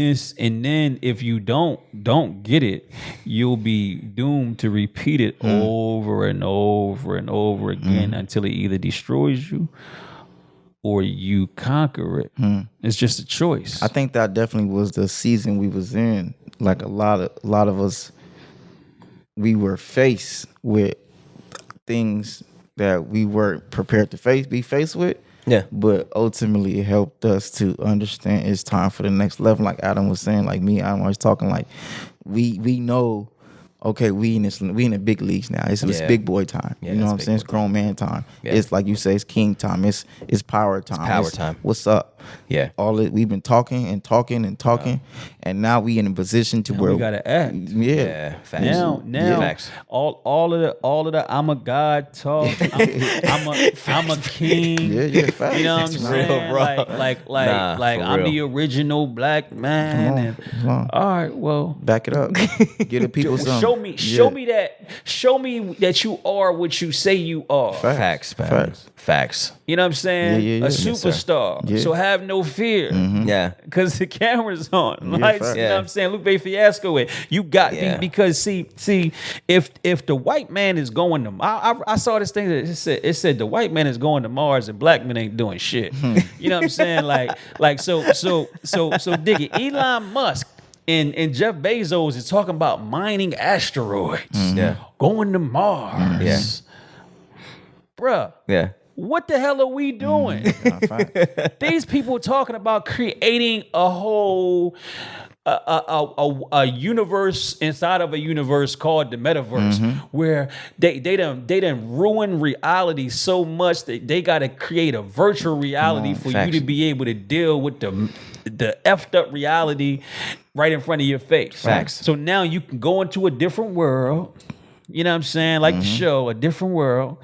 then if you don't get it, you'll be doomed to repeat it over and over and over again until it either destroys you or you conquer it. It's just a choice. I think that definitely was the season we was in. Like a lot of us, we were faced with things that we weren't prepared to be faced with. Yeah. But ultimately it helped us to understand it's time for the next level. Like Adam was saying, like me, I'm always talking like we know, okay, we in the big leagues now. It's big boy time. Yeah, you know it's what I'm big saying? It's boy grown man time. Yeah. It's like you say, it's king time. It's power time. power time. What's up? Yeah. We've been talking and talking and talking, and now we in a position to Now where we gotta act. Yeah. Facts. Now, Facts. all of the I'm a God talk. I'm a king. Yeah, facts. You know what I'm It's saying? real, bro. Like Nah, for I'm the real. original black man. Come on. All right, well, Back it up. Get the people something. show me that you are what you say you are. Facts, man. Facts. Facts. You know what I'm saying? Yeah. A Yes, sir. superstar. Yeah. So have no fear. Yeah. Because the camera's on. Lights, facts. you know what I'm saying? Lupe Fiasco it. You got Yeah. because see, if the white man is going to I saw this thing that it said the white man is going to Mars and black men ain't doing shit. You know what I'm saying? Like so dig it. Elon Musk and Jeff Bezos is talking about mining asteroids. Yeah. Going to Mars. Yeah. Bruh. Yeah. What the hell are we doing? These people talking about creating a whole a universe inside of a universe called the metaverse, where they done ruin reality so much that they got to create a virtual reality for facts. you to be able to deal with the effed up reality right in front of your face. Facts. So now you can go into a different world. You know what I'm saying? Like the show, a different world.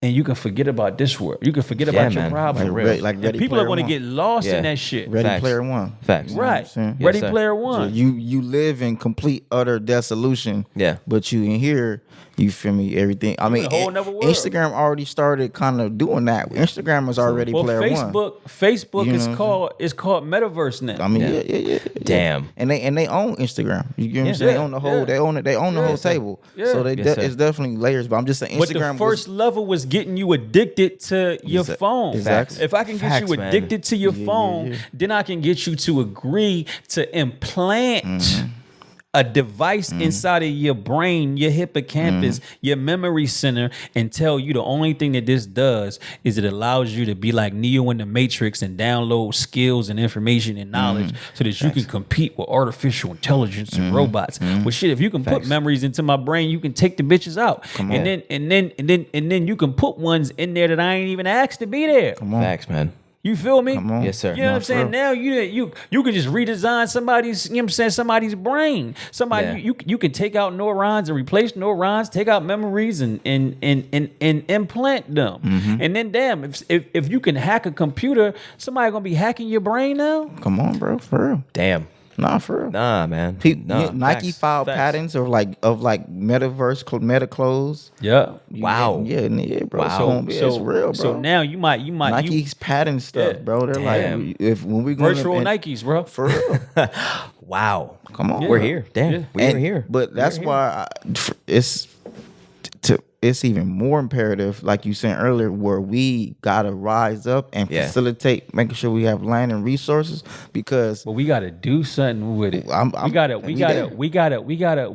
And you can forget about this world. You can forget about your man. problem. Like Ready- like And Ready people are Player going to One. get lost Yeah. in that shit. Ready Facts. Player One. Facts. Right. saying? Ready Yes, sir. Player So One. you live in complete utter dissolution. Yeah. But you in here, you feel me? Everything. I mean, in a whole nother world. Instagram already started kind of doing that. Instagram is already Well, Player One. Facebook You know is what I'm called Metaverse now. I mean, Yeah. yeah. Damn. And they own Instagram. You get what I'm Yeah. saying? They own the whole. Yeah. They own it. They own the Yeah. whole table. Yeah. So Yes, sir. it's definitely layers. But I'm just saying, But Instagram the first level was getting you addicted to your phone. Exactly. If I can get Facts, you man. addicted to your Yeah, phone, yeah. then I can get you to agree to implant Mm-hmm. a device inside of your brain, your hippocampus, Mm-hmm. your memory center, and tell you the only thing that this does is it allows you to be like Neo in the Matrix and download skills and information and knowledge Mm-hmm. so that you can compete with artificial intelligence and robots. Well, shit, if you can put memories into my brain, you can take the bitches out, and then you can put ones in there that I ain't even asked to be there. Facts, man. You feel me? Come on. Yes, sir. You know what I'm for saying? real. Now you can just redesign somebody's, you know what I'm saying, somebody's brain. Somebody Yeah. you can take out neurons and replace neurons, take out memories and implant them. And then damn, if you can hack a computer, somebody gonna be hacking your brain now? Come on, bro. For real. Damn. Nah, for real. Nah, man. Nah, Nike facts. filed Facts. patents of like metaverse meta clothes. Yeah. Wow. Yeah, bro. Wow. It's real, bro. So now you might Nike's patent stuff, Yeah. bro. They're Damn. like, when we going virtual Nikes, bro. for real. Wow. Come on, We're bro. here. Damn. Yeah. We're here. But that's why it's even more imperative, like you said earlier, where we gotta rise up and Yeah. facilitate, making sure we have land and resources, because But we gotta do something with it. We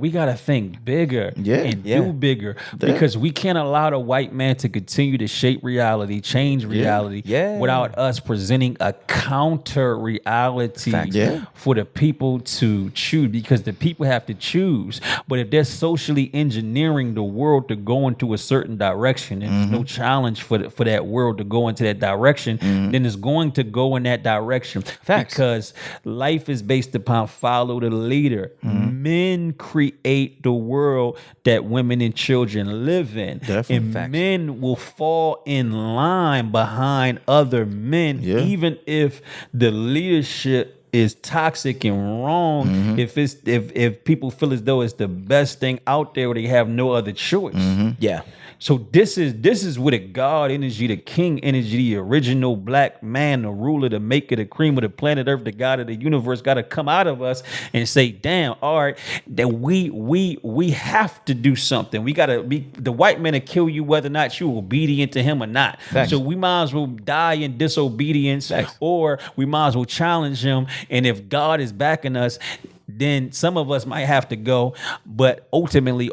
gotta think bigger Yeah. and Yeah. do bigger, because we can't allow the white man to continue to shape reality, change reality, Yeah. without us presenting a counter reality Facts. Yeah. for the people to choose, because the people have to choose. But if they're socially engineering the world to go into a certain direction, and there's no challenge for that world to go into that direction, then it's going to go in that direction. Facts. Because life is based upon follow the leader. Men create the world that women and children live in. Definitely. And Facts. men will fall in line behind other men, Yeah. even if the leadership is toxic and wrong if people feel as though it's the best thing out there or they have no other choice. Yeah. So this is where the God energy, the king energy, the original black man, the ruler, the maker, the cream of the planet Earth, the God of the universe, got to come out of us and say, "Damn, all right, that we have to do something. We got to be the white man to kill you whether or not you're obedient to him or not. Facts. So we might as well die in disobedience, Facts. or we might as well challenge him. And if God is backing us, then some of us might have to go, but ultimately,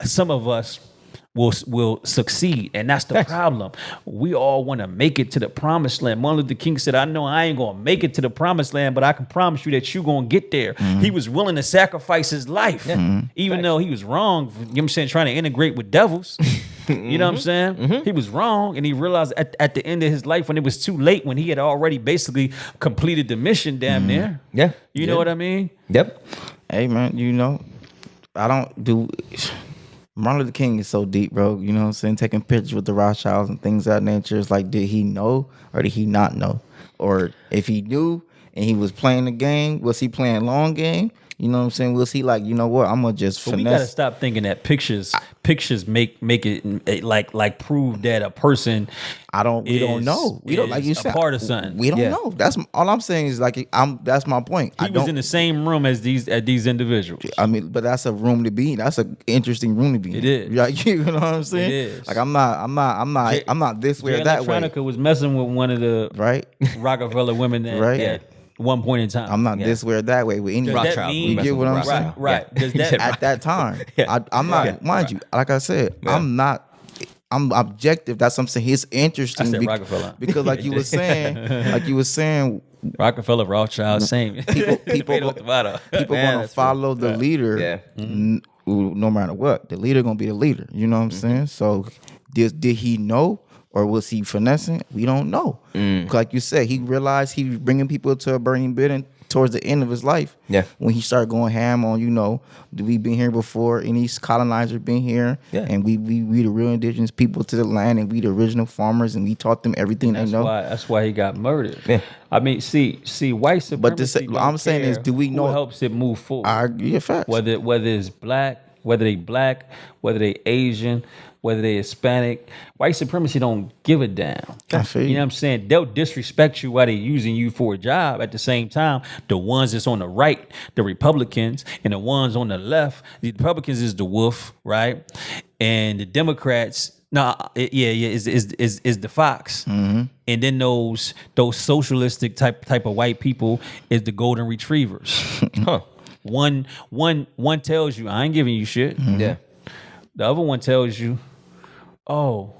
some of us will succeed, and that's the problem. We all want to make it to the promised land. Martin Luther King said, "I know I ain't gonna make it to the promised land, but I can promise you that you gonna get there." He was willing to sacrifice his life, even though he was wrong. You know what I'm saying? Trying to integrate with devils. You know what I'm saying? He was wrong, and he realized at the end of his life, when it was too late, when he had already basically completed the mission, damn near. Yeah. You know what I mean? Yep. Hey man, you know, I don't do. Martin Luther King is so deep, bro. You know what I'm saying? Taking pictures with the Rothschilds and things of that nature. It's like, did he know or did he not know? Or if he knew and he was playing the game, was he playing long game? You know what I'm saying? Was he like, you know what? I'm gonna just But finesse. we gotta stop thinking that pictures make it like prove that a person. We don't know. We don't, like you is a said, part of something. We don't Yeah. know. That's all I'm saying is like that's my point. He was in the same room as these individuals. I mean, but that's a room to be in. That's an interesting room to be in. It is. Like, you know what I'm saying? It is. Like I'm not this way or that way. Electronica was messing with one of the Right? Rockefeller women Right. at one point in time. I'm not this way or that way with any. Does that Rothschild. mean- You get what I'm saying? Right, right. Yeah. Does that At that time, Yeah. I'm not. Mind you, like I said, I'm not. I'm objective. That's what I'm saying. It's interesting I said Rockefeller. because, like you were saying, Rockefeller, Rothschild, same. people Tomato, tomato. people Yeah, gonna that's follow the leader, Yeah. no matter what. The leader gonna be the leader. You know what I'm saying? So, did he know or was he finessing? We don't know. Like you said, he realized he was bringing people to a burning building towards the end of his life. Yeah. When he started going ham on, we been here before, any colonizer been here, Yeah. and we the real indigenous people to the land, and we the original farmers, and we taught them everything they know. That's why he got murdered. Yeah. I mean, see, white supremacy. But this- don't I'm saying is, care do we who know- helps it move forward? Yeah, facts. Whether it's black, whether they black, whether they Asian, whether they Hispanic, white supremacy don't give a damn. I feel you. You know what I'm saying? They'll disrespect you while they're using you for a job. At the same time, the ones that's on the right, the Republicans, and the ones on the left, the Republicans is the wolf, right? And the Democrats, is the fox. And then those socialistic type of white people is the golden retrievers. Huh. One tells you, I ain't giving you shit. Yeah. The other one tells you, oh,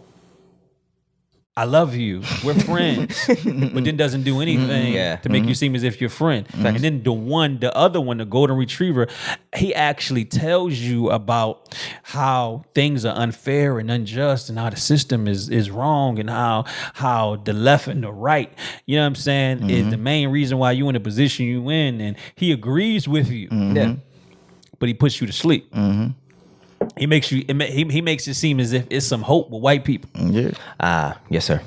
I love you. We're friends. But then doesn't do anything Yeah. to make you seem as if you're a friend. And then the other one, the golden retriever, he actually tells you about how things are unfair and unjust and how the system is wrong and how the left and the right, you know what I'm saying, is the main reason why you in the position you in. And he agrees with you. Yeah. But he puts you to sleep. He makes he makes it seem as if it's some hope with white people. Yeah. Yes, sir.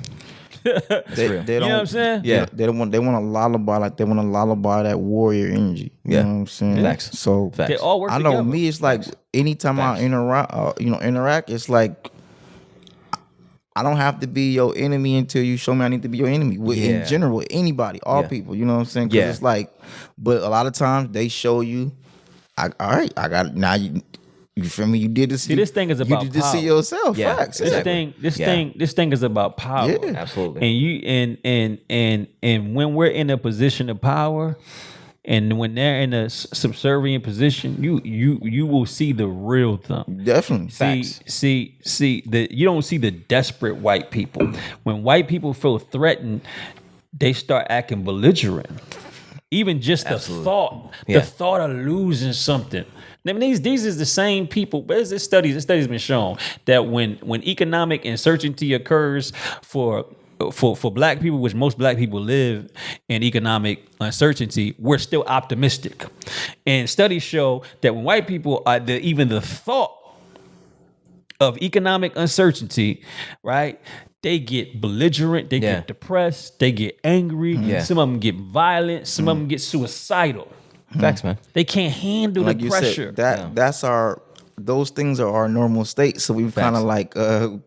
They You know what I'm saying? Yeah. They want to lullaby that warrior energy. You Yeah. know what I'm saying? Facts. So Facts. They all work I know together. me, it's like anytime I interact, it's like I don't have to be your enemy until you show me I need to be your enemy. Yeah. In general, anybody, all Yeah. people, you know what I'm saying? 'Cause Yeah. it's like, but a lot of times they show you, all right, I got now you feel me? You did this. See, this thing is about you did this to power. yourself. Yeah. Facts. This Exactly. this thing is about power. Yeah. Absolutely. And you and when we're in a position of power, and when they're in a subservient position, you will see the real thing. Definitely. See, you don't see the desperate white people. When white people feel threatened, they start acting belligerent. Even just the thought of losing something. I mean, these is the same people. But this studies been shown that when economic uncertainty occurs for black people, which most black people live in economic uncertainty, we're still optimistic. And studies show that when white people are even the thought of economic uncertainty, right? they get belligerent, they get depressed, they get angry. Yeah. Some of them get violent. Some of them get suicidal. Facts, man. They can't handle Like the you pressure. said, that's our. Those things are our normal state. So we've kind of like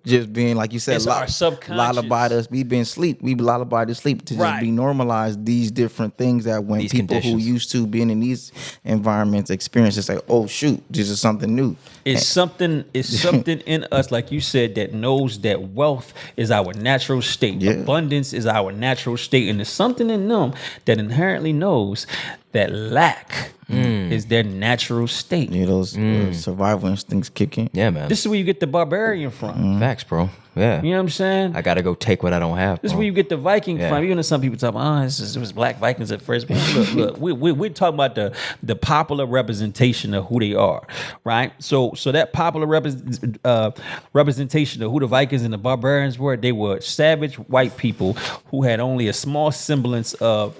just being, like you said, It's our subconscious. lullabied us. We've been sleep. We lullabied to sleep to Right. just be normalized. These different things that when These people conditions. who used to being in these environments experience, it's like, oh shoot, this is something new. It's something in us, like you said, that knows that wealth is our natural state. Yeah. Abundance is our natural state. And there's something in them that inherently knows that lack is their natural state. Yeah, those survival instincts kick in. Yeah, man. This is where you get the barbarian from. Facts, bro. Yeah. You know what I'm saying? I gotta go take what I don't have. This is bro. where you get the Viking Yeah. from. Even though some people talk about, it was black Vikings at first. But look, we're talking about the popular representation of who they are, right? So that popular representation of who the Vikings and the barbarians were, they were savage white people who had only a small semblance of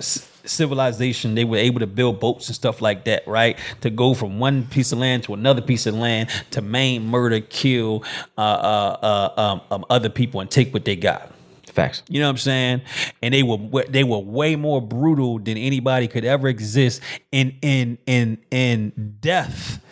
civilization. They were able to build boats and stuff like that, right? To go from one piece of land to another piece of land, to maim, murder, kill other people and take what they got. Facts. You know what I'm saying? And they were way more brutal than anybody could ever exist. And death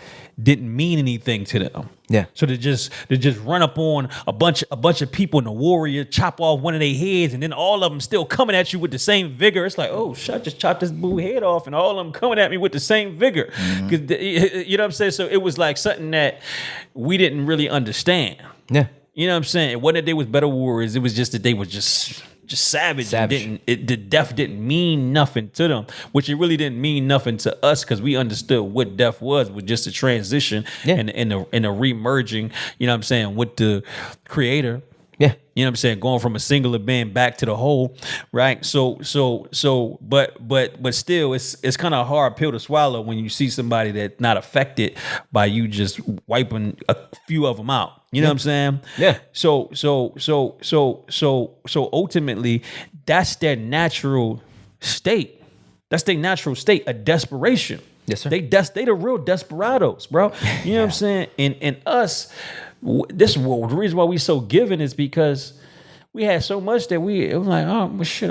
didn't mean anything to them. Yeah. So to just run up on a bunch of people and the warrior, chop off one of their heads, and then all of them still coming at you with the same vigor. It's like, oh shit, I just chopped this boo head off, and all of them coming at me with the same vigor. Because you know what I'm saying? So it was like something that we didn't really understand. Yeah. You know what I'm saying? It wasn't that they was better warriors. It was just that they were just savage. The death didn't mean nothing to them, which it really didn't mean nothing to us because we understood what death was just a transition and a re-merging, you know what I'm saying, with the creator. Yeah. You know what I'm saying? Going from a singular being back to the whole, right? So, but still, it's kind of a hard pill to swallow when you see somebody that's not affected by you just wiping a few of them out. You know what I'm saying? Yeah. So ultimately, that's their natural state. That's their natural state, a desperation. Yes, sir. They the real desperados, bro. You know what I'm saying? And us. The reason why we so giving is because we had so much that it was like, oh well, shit,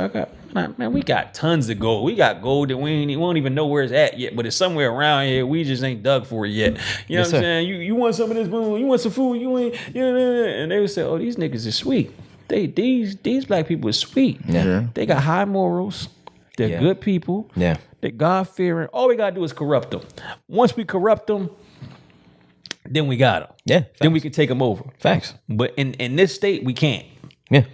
we got tons of gold. We got gold that we don't even know where it's at yet, but it's somewhere around here. We just ain't dug for it yet. You know what I'm saying? You want some of this boom? You want some food? You ain't, and they would say, oh, these niggas is sweet. These black people is sweet. Yeah. They got high morals. They're good people. Yeah. They're God fearing. All we gotta do is corrupt them. Once we corrupt them, then we got them. Yeah. Then we can take them over. Facts. But in this state, we can't. Yeah.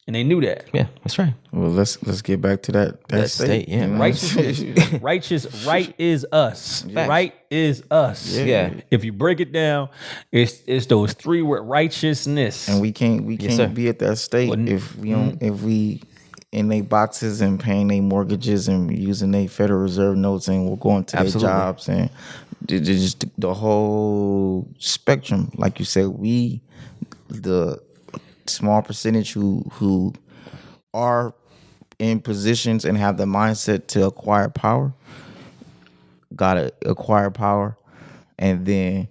And they knew that. Yeah. That's right. Well, let's get back to that state. Yeah. you know? Right is us. Right is us. Yeah. If you break it down, it's those three words: righteousness. And we can't sir. be at that state if we don't if we in their boxes and paying their mortgages and using their Federal Reserve notes and we're going to their jobs and just the whole spectrum. Like you said, the small percentage who are in positions and have the mindset to acquire power, gotta acquire power and then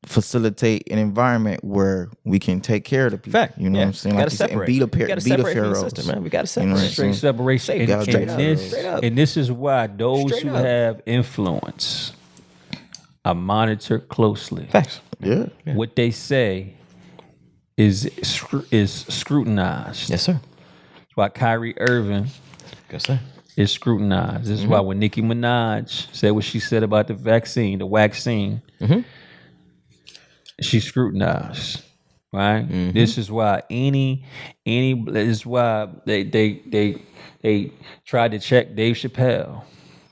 facilitate an environment where we can take care of the people. Fact. You know what I'm saying? Gotta Like you said, separate. and We be gotta the separate from the pharaohs. system, man. We gotta You know what I'm separate. saying? Straight separation. Straight up. Straight up. And this is why those Straight who up. have influence are monitored closely. Facts. Yeah. What they say is scrutinized. Yes, sir. That's why Kyrie Irving Yes, sir. is scrutinized. This is why when Nicki Minaj said what she said about the vaccine, she's scrutinized. Right? This is why this is why they tried to check Dave Chappelle.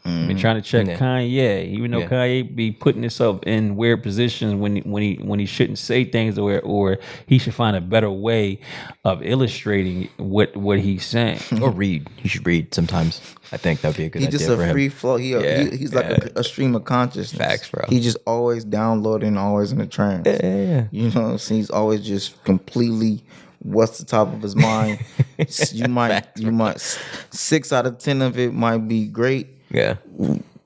Been trying to check Kanye, even though Kanye be putting himself in weird positions when he shouldn't say things or he should find a better way of illustrating what he's saying. Or read. You should read sometimes. I think that'd be a good He's idea just for a him. free flow. He's like a stream of consciousness. Facts, bro. He's just always downloading, always in a trance. Yeah. You know what I'm saying? He's always just completely what's the top of his mind. You might 6 out of 10 of it might be great. Yeah.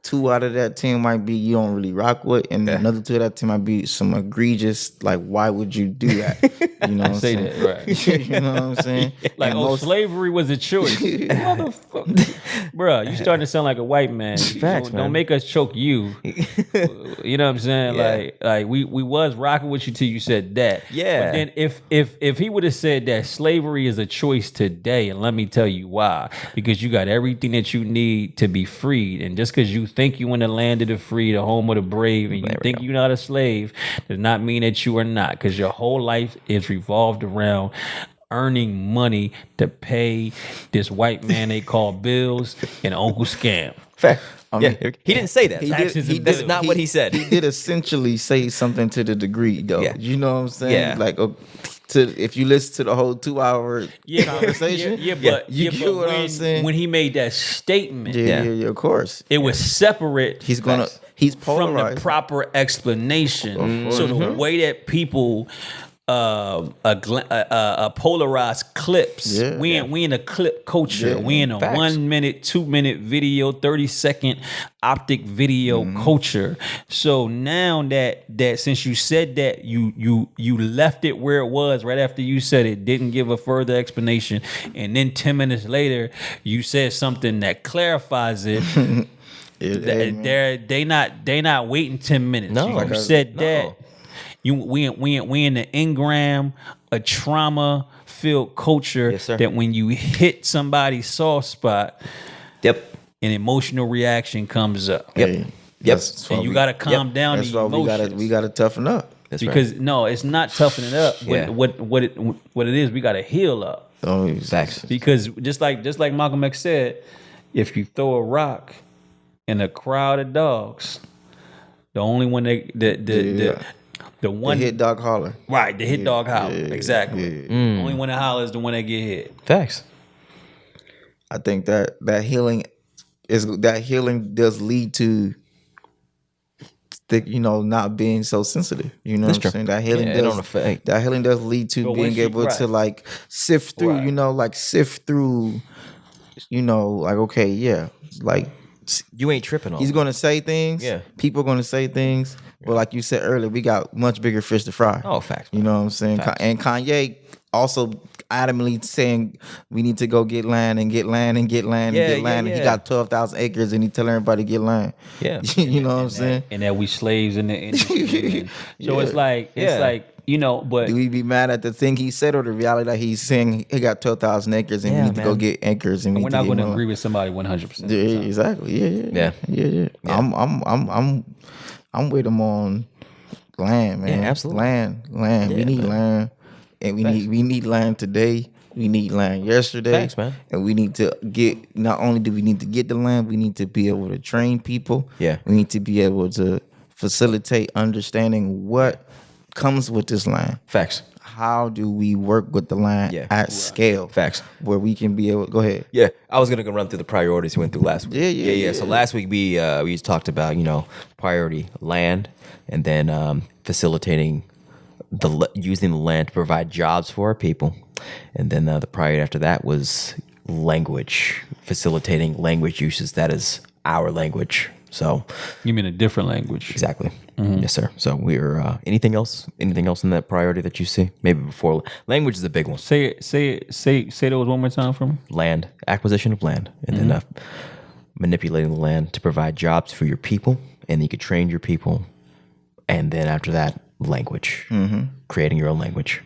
2 out of that 10 might be you don't really rock with, and another 2 out of that 10 might be some egregious, like, why would you do that? You know what I'm Say saying? that, right. You know what I'm saying? Like, And slavery was a choice. Motherfucker. Bruh, you starting to sound like a white man. Facts, Don't man. make us choke you. You know what I'm saying? Yeah. Like we was rocking with you till you said that. Yeah. But then if he would have said that slavery is a choice today, and let me tell you why. Because you got everything that you need to be freed. And just because you think you in the land of the free, the home of the brave, and you think you're not a slave, does not mean that you are not. Because your whole life is revolved around earning money to pay this white man they call bills and Uncle Scam. Fact. mean, He didn't say that. That's not what he said. He did essentially say something to the degree, though. Yeah. You know what I'm saying? Yeah. Like, if you listen to the whole 2-hour conversation, But what I'm saying? when he made that statement, yeah, of course. it was separate. He's polarized. From the proper explanation. So the way that people polarized clips, we in a clip culture. We in a 1 minute, 2 minute video, 30-second optic video culture. So now that since you said that, you left it where it was right after you said it, didn't give a further explanation, and then 10 minutes later you said something that clarifies it. They not waiting 10 minutes. No, you said that. We in the engram, a trauma filled culture that when you hit somebody's soft spot, an emotional reaction comes up. And you gotta calm down That's the why emotions. we gotta toughen up. Because no, it's not toughening up. What it is, we gotta heal up. Facts. Because just like Malcolm X said, if you throw a rock in a crowd of dogs, the only one the one hit dog holler. Right, the hit dog holler. Exactly. Only one that holler is the one that get hit. Facts. I think that healing does lead to not being so sensitive. You know what I'm saying? That healing does lead to being able to like sift through, sift through, like, okay, yeah, like you ain't tripping on. He's gonna say things. Yeah. People are gonna say things. But like you said earlier, we got much bigger fish to fry. Oh, facts. You know what I'm saying? Facts. And Kanye also adamantly saying we need to go get land and get land and get land and get land. And he got 12,000 acres and he telling everybody to get land. Yeah. You know what I'm saying? And that we slaves in the industry. So it's like, but do we be mad at the thing he said or the reality that he's saying he got 12,000 acres and we need to go get acres and we're not going to agree with somebody 100%. Yeah, exactly. Yeah. I'm with him on land, man. Yeah, absolutely. Land. Yeah, we need land, and we need land today. We need land yesterday. Thanks, man. And we need to get. Not only do we need to get the land, we need to be able to train people. Yeah. We need to be able to facilitate understanding what comes with this land. Facts. How do we work with the land at scale? Facts. Where we can be able. Go ahead. Yeah, I was gonna go run through the priorities we went through last week. Yeah. So last week we talked about priority land, and then facilitating using the land to provide jobs for our people, and then the priority after that was language, facilitating language uses that is our language. So you mean a different language? Exactly. Yes, sir. So we're anything else in that priority that you see? Maybe before language is a big one. Say those one more time for me. Land, acquisition of land, and then manipulating the land to provide jobs for your people, and you could train your people, and then after that, language, creating your own language.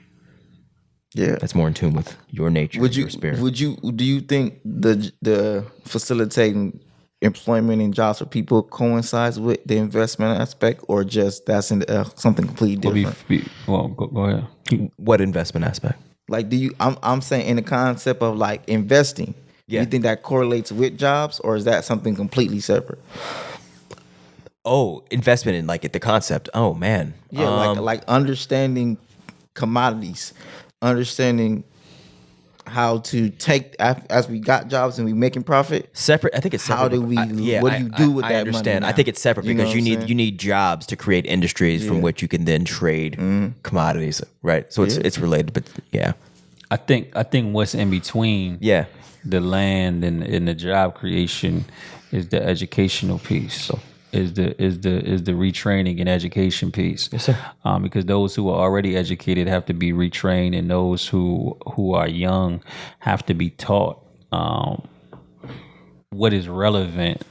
Yeah, that's more in tune with your nature, your spirit. Do you think the facilitating employment and jobs for people coincides with the investment aspect, or just that's in something completely different? Go ahead. What investment aspect? Like, I'm saying in the concept of like investing. Yeah. Do you think that correlates with jobs, or is that something completely separate? Oh, investment in like the concept. Oh man. Yeah, like understanding commodities, understanding how to take as we got jobs and we making profit. Separate. I think it's separate. How do we? What do you do with that money? I understand. I think it's separate because you need jobs to create industries from which you can then trade commodities. Right. So it's related, but yeah. I think what's in between. Yeah. the land and the job creation is the educational piece. So is the retraining and education piece. Yes, sir. Because those who are already educated have to be retrained, and those who are young have to be taught what is relevant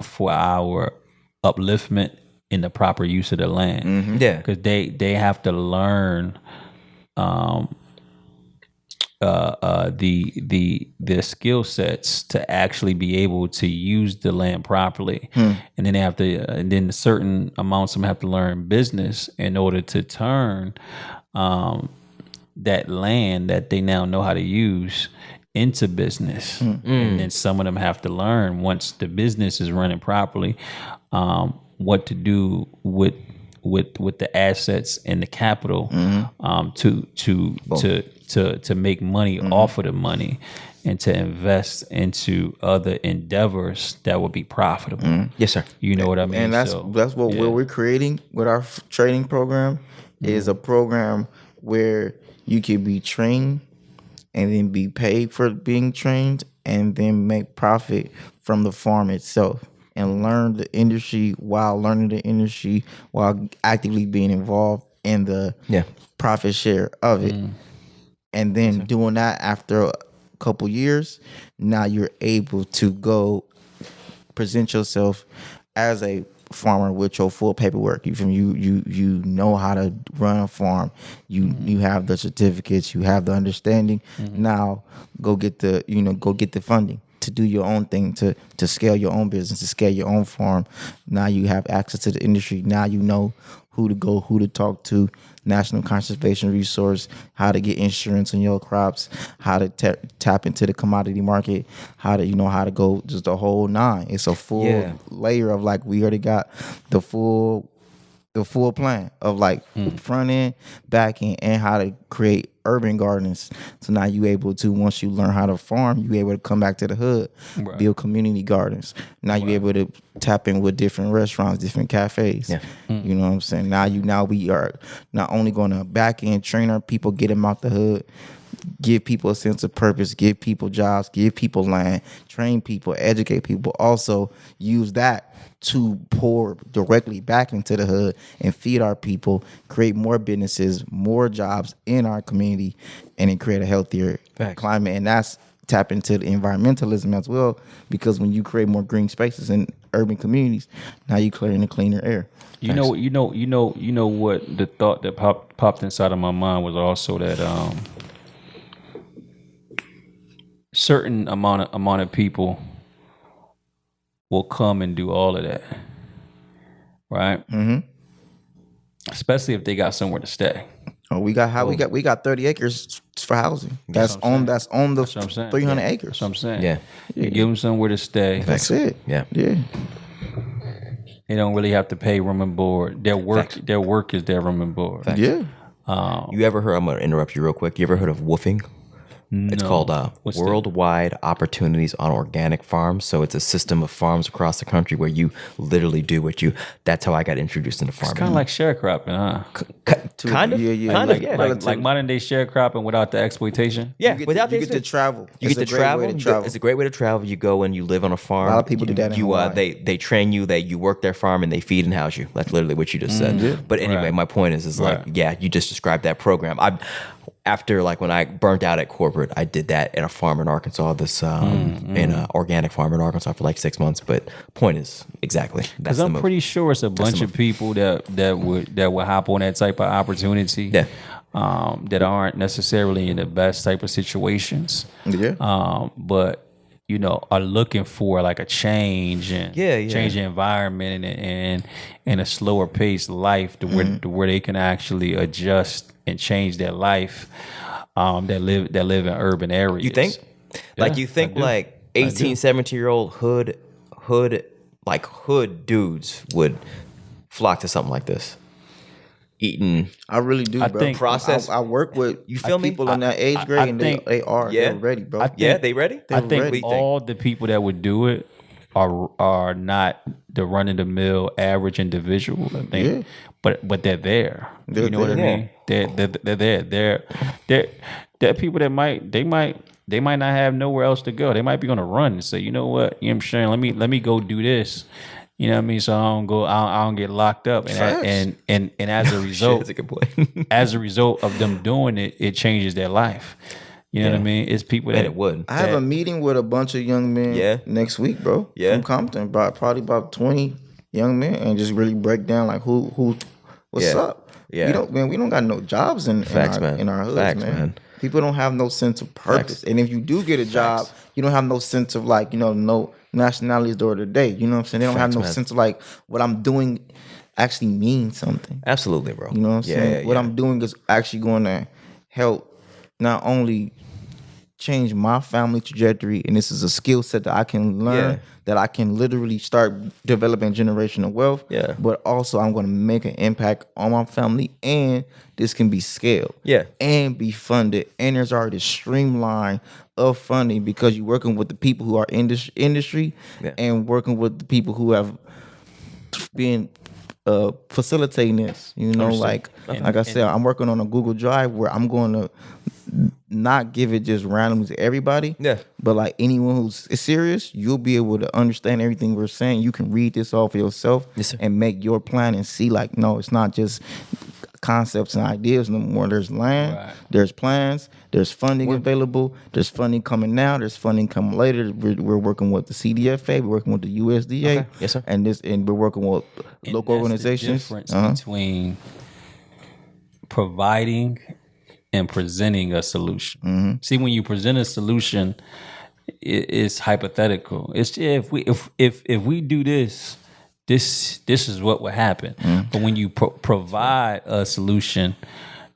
for our upliftment in the proper use of the land. Yeah. Because they have to learn the skill sets to actually be able to use the land properly, and then they have to, and then certain amounts of them have to learn business in order to turn that land that they now know how to use into business. And then some of them have to learn, once the business is running properly, what to do with the assets and the capital to make money off of the money, and to invest into other endeavors that will be profitable. Yes, sir. You know what I mean? And that's So, what we're creating with our training program is a program where you can be trained and then be paid for being trained, and then make profit from the farm itself, and learn the industry while learning the industry, while actively being involved in the profit share of it. And then doing that after a couple years, now you're able to go present yourself as a farmer with your full paperwork. You know how to run a farm. You have the certificates. You have the understanding. Now go get the funding to do your own thing, to scale your own business, to scale your own farm. Now you have access to the industry. Now you know who to go, who to talk to, National Conservation Resource, how to get insurance on your crops, how to tap into the commodity market, how to go, just the whole nine. It's a full layer of, like, we already got the full plan of, like, front end, back end, and how to create urban gardens. So now you able to, once you learn how to farm, you able to come back to the hood, build community gardens. Now you able to tap in with different restaurants, different cafes. You know what I'm saying? Now we are not only going to back end train our people, get them out the hood, give people a sense of purpose, give people jobs, give people land, train people, educate people. Also use that to pour directly back into the hood and feed our people, create more businesses, more jobs in our community, and then create a healthier climate. And that's tap into the environmentalism as well, because when you create more green spaces in urban communities, now you're clearing the cleaner air. You know what the thought that popped inside of my mind was also that certain amount of people will come and do all of that, right? Especially if they got somewhere to stay. Oh, we got 30 acres for housing. That's on the 300 acres. That's what I'm saying. Yeah. You give them somewhere to stay. That's it. Yeah. Yeah. They don't really have to pay room and board. Their work is their room and board. Facts. Yeah. You ever heard? I'm gonna interrupt you real quick. You ever heard of woofing? It's called Worldwide Opportunities on Organic Farms. So it's a system of farms across the country where you literally do that's how I got introduced into farming. It's kind of like sharecropping, huh? Kind of? Yeah. Kind of, yeah. Like modern day sharecropping without the exploitation. Yeah, You without get to travel. You get to travel. It's a great way to travel. You go and you live on a farm. A lot of people do that in Hawaii. They train you. You work their farm and they feed and house you. That's literally what you just said. But anyway, my point is like, you just described that program. After, like, when I burnt out at corporate, I did that in a farm in Arkansas, in an organic farm in Arkansas for like 6 months. But point is, exactly. Because I'm pretty sure it's a bunch of people that would hop on that type of opportunity. Yeah. That aren't necessarily in the best type of situations. Yeah. But are looking for like a change and change the environment and a slower paced life to where they can actually adjust and change their life. That live in urban areas. You think? You think 18, 17-year-old hood dudes would flock to something like this? Eating. I really do, bro. think process. I work with feel me? people in that age grade, and they're ready, bro. They ready? I think ready. all the people that would do it are not the run of the mill average individual. I think, but they're there. You know what I mean? They're there. They're people that might they might not have nowhere else to go. They might be on a run and say, you know what, you know what I'm saying? Let me go do this. You know what I mean? So I don't get locked up. And as a result, That's a good point. as a result of them doing it, it changes their life. You know what I mean? It's people that it would. I have a meeting with a bunch of young men next week, bro. Yeah. From Compton, probably about 20 young men, and just really break down like what's up. Yeah. We don't got no jobs in our hoods, Facts, man. People don't have no sense of purpose. And if you do get a job, you don't have no sense of like, no nationalities door to day. You know what I'm saying? They don't have no sense of like what I'm doing actually means something. Absolutely, bro. You know what I'm saying? What I'm doing is actually going to help not only change my family trajectory, and this is a skill set that I can learn, that I can literally start developing generational wealth, but also I'm going to make an impact on my family, and this can be scaled and be funded, and there's already a streamline of funding because you're working with the people who are in this industry and working with the people who have been facilitating this, like I said, I'm working on a Google Drive where I'm going to not give it just randomly to everybody, but like anyone who's serious, you'll be able to understand everything we're saying. You can read this all for yourself and make your plan and see like, no, it's not just concepts and ideas no more. There's land, there's plans, there's funding available, there's funding coming now, there's funding coming later. We're working with the CDFA, we're working with the USDA, Yes, sir. and we're working with local organizations. The difference between providing and presenting a solution. See, when you present a solution, it's hypothetical. It's if we do this, this is what would happen. But when you provide a solution,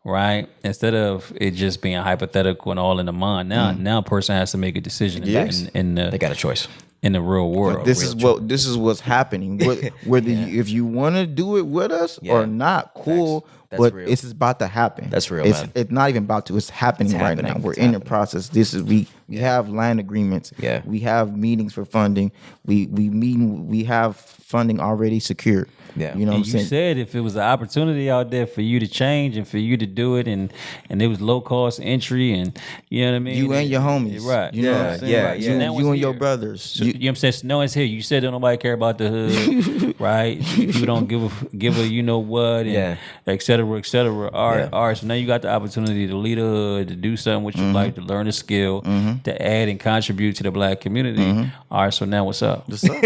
right, instead of it just being hypothetical and all in the mind, now a person has to make a decision. They got a choice in the real world. But this is what's happening. Whether if you want to do it with us or not, cool. But real. It's about to happen. That's real, man. Man. It's not even about to. It's happening right now. We're in the process. This is we have land agreements. Yeah. We have meetings for funding. We have funding already secured. Yeah. You know what I'm saying? You said if it was an opportunity out there for you to change and for you to do it and it was low cost entry and you know what I mean? You and your homies. Right. You know what I'm saying? Right. You and your brothers. So, you know what I'm saying? No one's here. You said that nobody care about the hood, right? You don't give a you know what and et cetera, et cetera. All right. So now you got the opportunity to lead a hood, to do something what you like, to learn a skill, to add and contribute to the black community. All right, so now what's up? What's up?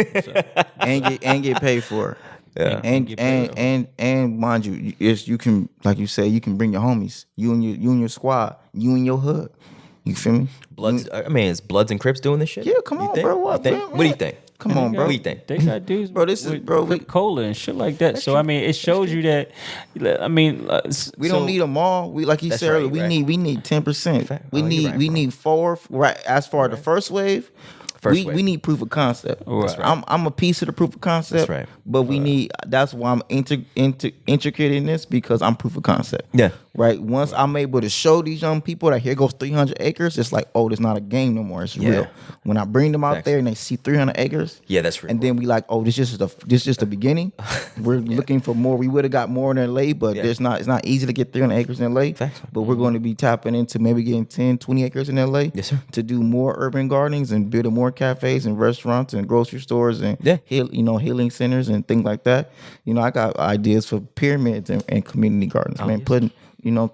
and get paid for it. Yeah. And mind you, you can, like you said, you can bring your homies, you and your squad, you and your hood. You feel me? It's Bloods and Crips doing this shit. Yeah, come on, bro. What do you think? Come on, bro. What do you think? They got dudes, bro. This is bro. Cola and shit like that. So I mean, it shows you that. I mean, we don't need them all. We like you said earlier. We need 10%. We need 4. Right as far as the first wave. We need proof of concept. Right. I'm a piece of the proof of concept. That's right. But we need. That's why I'm intricate in this because I'm proof of concept. Yeah. Right. Once I'm able to show these young people that here goes 300 acres, it's like, oh, it's not a game no more. It's real. When I bring them out there and they see 300 acres, that's real. And then we like, oh, this is just the beginning. We're looking for more. We would have got more in LA, but it's not easy to get 300 acres in LA. Facts. But we're going to be tapping into maybe getting 10, 20 acres in LA. Yes, sir. To do more urban gardens and building more cafes and restaurants and grocery stores and healing centers and things like that. I got ideas for pyramids and community gardens, putting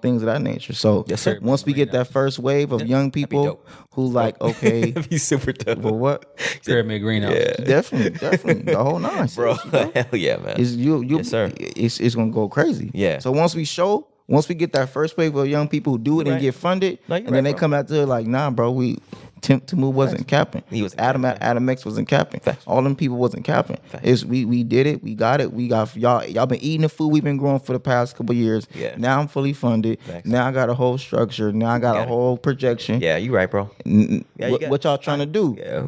things of that nature. So once we get that first wave of young people who like, okay, that'd be super dope. Well, what? Pyramid greenhouse. Yeah. Definitely. The whole nine. Bro, hell yeah, man. Yes, sir. It's gonna go crazy. Yeah. So once we get that first wave of young people who do it and get funded, and then they come out there like, nah, bro, Temu wasn't capping. He was Adam X wasn't capping. All them people wasn't capping. We did it. We got it. We got y'all. Y'all been eating the food we've been growing for the past couple of years. Yeah. Now I'm fully funded. Now I got a whole structure. Now I got a whole projection. Yeah, you right, bro. What y'all trying to do? Yeah,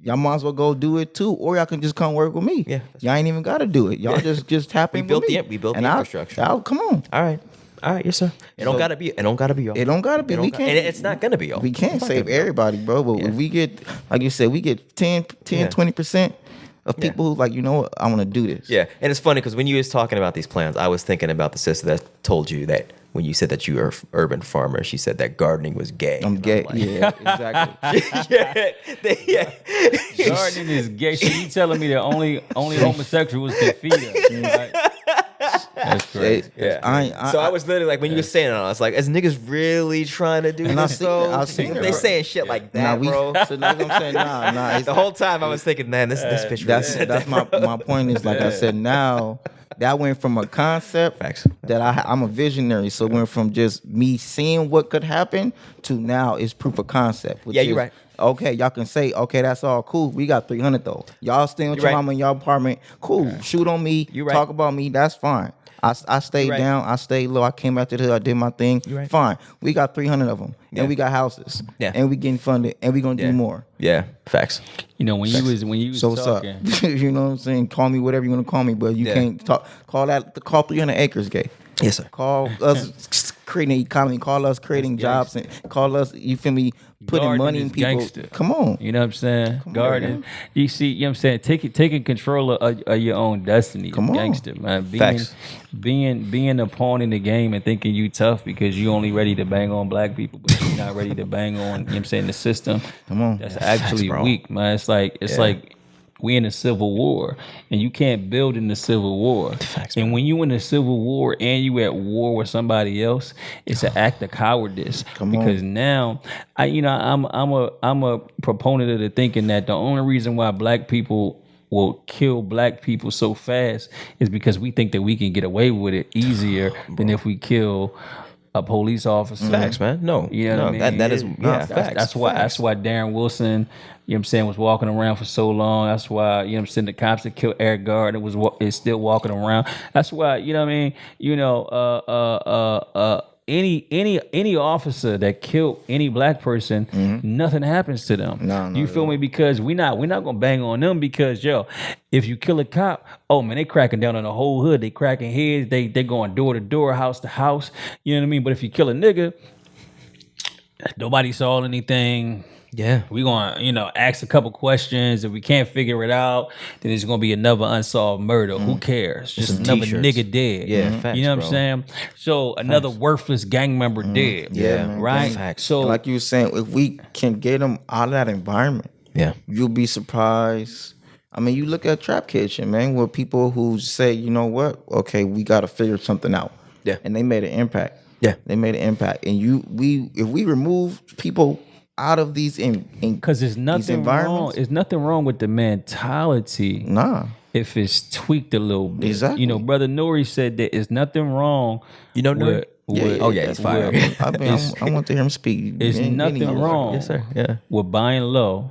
y'all might as well go do it too, or y'all can just come work with me. Yeah, y'all ain't even got to do it. Y'all just tap in with me. We built the infrastructure. Come on. All right, yes, sir. It don't gotta be y'all. It don't gotta be. We can't. And it's not gonna be y'all. We can't save everybody, bro. But if we get, like you said, we get 10, 20%. of people who like, you know what, I want to do this. Yeah, and it's funny because when you was talking about these plans, I was thinking about the sister that told you that when you said that you were an urban farmer, she said that gardening was gay. I'm gay. Like, Yeah, exactly. Gardening is gay. She telling me that only homosexuals can feed us. Right? That's crazy. Yeah. I So I was literally like, when you were saying it, I was like, is niggas really trying to do And I this? seen So it. I seen they it. saying shit like that, bro. So that's what I'm saying. Nah. The whole time I was thinking, man, this bitch. That's my point is, like I said, now that went from a concept Facts. that I'm a visionary. So it went from just me seeing what could happen to now it's proof of concept. Which Yeah, you're is, right. Okay, y'all can say, okay, that's all cool. We got 300 though. Y'all stay with You're your right. mama in your apartment. Cool. Shoot on me. You're right. Talk about me. That's fine. I stayed Right. down. I stayed low. I came after the hood. I did my thing. You're right. Fine. We got 300 of them. Yeah. And we got houses. Yeah. And we getting funded. And we going to do more. Yeah, facts. You know, when you was So what's up? talking, You know what I'm saying? Call me whatever you want to call me, but you Yeah. can't call 300 acres gay. Yes, sir. Call us creating an economy. Call us creating jobs, and call us. You feel me? Putting gardening money in is people. gangster. Come on. You know what I'm saying? on, Garden. man. You see, you know what I'm saying? Taking control of your own destiny. Come on. Gangster, man. Facts. Being a pawn in the game and thinking you tough because you only ready to bang on black people, but you're not ready to bang on, you know what I'm saying, the system. Come on. That's actually bro. weak, man. It's like we in a civil war, and you can't build in the civil war. Facts, and when you in a civil war and you at war with somebody else, it's an act of cowardice. Because now, I'm a proponent of the thinking that the only reason why black people will kill black people so fast is because we think that we can get away with it easier than if we kill a police officer. Facts, man. No, You know what I mean? that is facts. That's why Darren Wilson, you know what I'm saying, was walking around for so long. That's why, you know what I'm saying, the cops that killed Eric Garner is still walking around. That's why, you know what I mean, any officer that killed any black person, nothing happens to them. No, you feel me? Because we're not gonna bang on them because if you kill a cop, oh man, they cracking down on the whole hood. They cracking heads. They going door to door, house to house. You know what I mean? But if you kill a nigga, nobody saw anything. Yeah. We gonna, ask a couple questions. If we can't figure it out, then it's gonna be another unsolved murder. Who cares? Just some another t-shirts. nigga dead. Yeah, facts, you know what bro. I'm saying? So another worthless gang member dead. Yeah, man. right. Facts. So Like you were saying, if we can get them out of that environment, Yeah. you'll be surprised. I mean, you look at Trap Kitchen, man, where people who say, you know what, okay, we got to figure something out. Yeah. And they made an impact. Yeah. They made an impact. And if we remove people out of these because there's nothing wrong. environments, There's nothing wrong with the mentality. nah. If it's tweaked a little bit. Exactly. Brother Nori said that there's nothing wrong. You know Nori? with Oh, yeah, he's fire. I want to hear him speak. There's Many nothing years. wrong. Yes, sir. Yeah. With buying low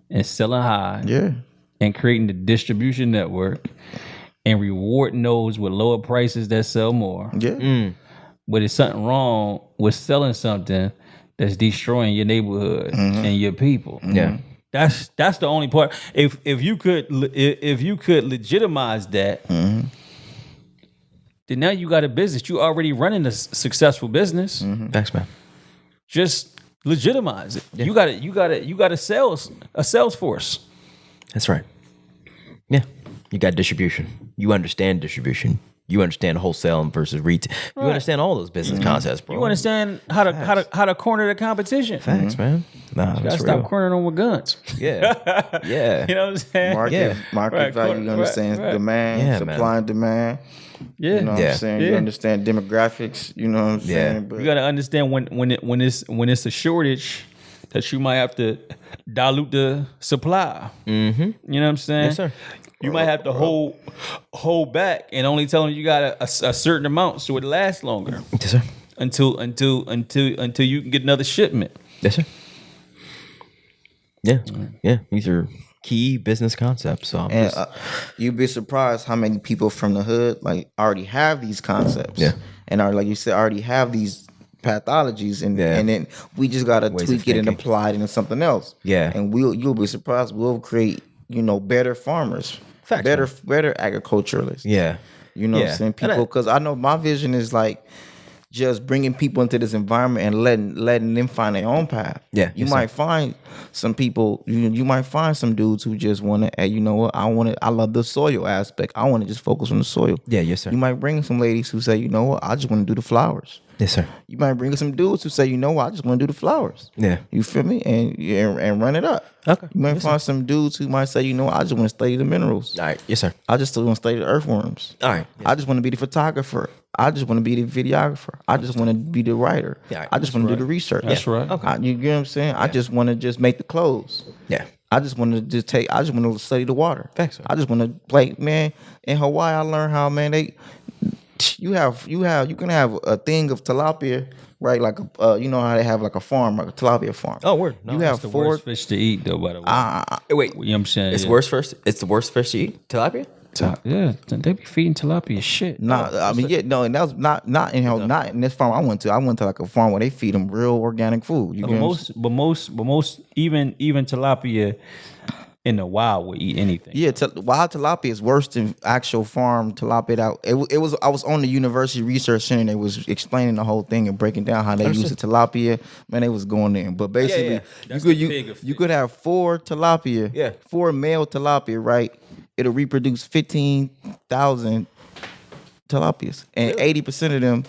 and selling high. Yeah. And creating the distribution network and rewarding those with lower prices that sell more. Yeah. But it's something wrong with selling something that's destroying your neighborhood and your people. Yeah. That's the only part. If you could legitimize that, then now you got a business. You already running a successful business. Facts, man. Just legitimize it. You got a sales force. That's right. Yeah. You got distribution. You understand distribution. You understand wholesale versus retail. You understand all those business concepts, bro. You understand how to corner the competition. Facts, man. Nah, You that's gotta stop real. cornering them with guns. Yeah. Yeah. You know what I'm saying? Market Right, value, you understand right. demand, Yeah, supply man. and demand. Yeah. You know what Yeah. I'm saying? Yeah. You understand demographics, you know what I'm Yeah. saying? But You gotta understand when it's a shortage that you might have to dilute the supply. Mm-hmm. You know what I'm saying? Yes, sir. You might have to hold back and only tell them you got a certain amount so it lasts longer Yes, sir. until you can get another shipment. Yes, sir. Yeah. Yeah. These are key business concepts. So I'm and just, you'd be surprised how many people from the hood like already have these concepts. Yeah. And are, like you said, already have these pathologies and Yeah. and then we just gotta Ways of tweak it and thinking. apply it into something else. Yeah. And you'll be surprised. We'll create, better farmers. Facts, better agriculturalists. yeah. You know what Yeah. I'm saying? And People, because I know my vision is like just bringing people into this environment and letting them find their own path. Yeah, you yes, might sir. find some people. You might find some dudes who just want to. Hey, you know what? I love the soil aspect. I want to just focus on the soil. Yeah, yes, sir. You might bring some ladies who say, you know what? I just want to do the flowers. Yes, sir. You might bring some dudes who say, you know what? I just want to do the flowers. Yeah. You feel me? And run it up. Okay. You might Yes, find some dudes who might say, you know, I just want to study the minerals. All right. Yes, sir. I just want to study the earthworms. All right. Yes. I just want to be the photographer. I just want to be the videographer. I just want to be the writer. Yeah, I just want to do the research. That's right. Okay. You get what I'm saying? I just want to just make the clothes. Yeah. I just want to I just want to study the water. Thanks, sir. I just want to play, man. In Hawaii, I learned how, man, you can have a thing of tilapia, right? Like you know how they have like a farm, like a tilapia farm. Oh, word. No, you that's have The 4. worst fish to eat, though, by the way. Wait. You know what I'm saying? It's Yeah. worse first. It's the worst fish to eat. Tilapia. Yeah, they be feeding tilapia shit. Nah, I mean, yeah, no, and that was not not in this farm I went to. I went to like a farm where they feed them real organic food. You But get what I'm saying? most, even tilapia in the wild would eat anything. Yeah, wild tilapia is worse than actual farm tilapia. It was. I was on the university research center. And they was explaining the whole thing and breaking down how they use the tilapia. Man, they was going in. But basically, yeah. That's you could the bigger you fish. could have 4 tilapia. Yeah. 4 male tilapia. Right. It'll reproduce 15,000 tilapias, and 80% of them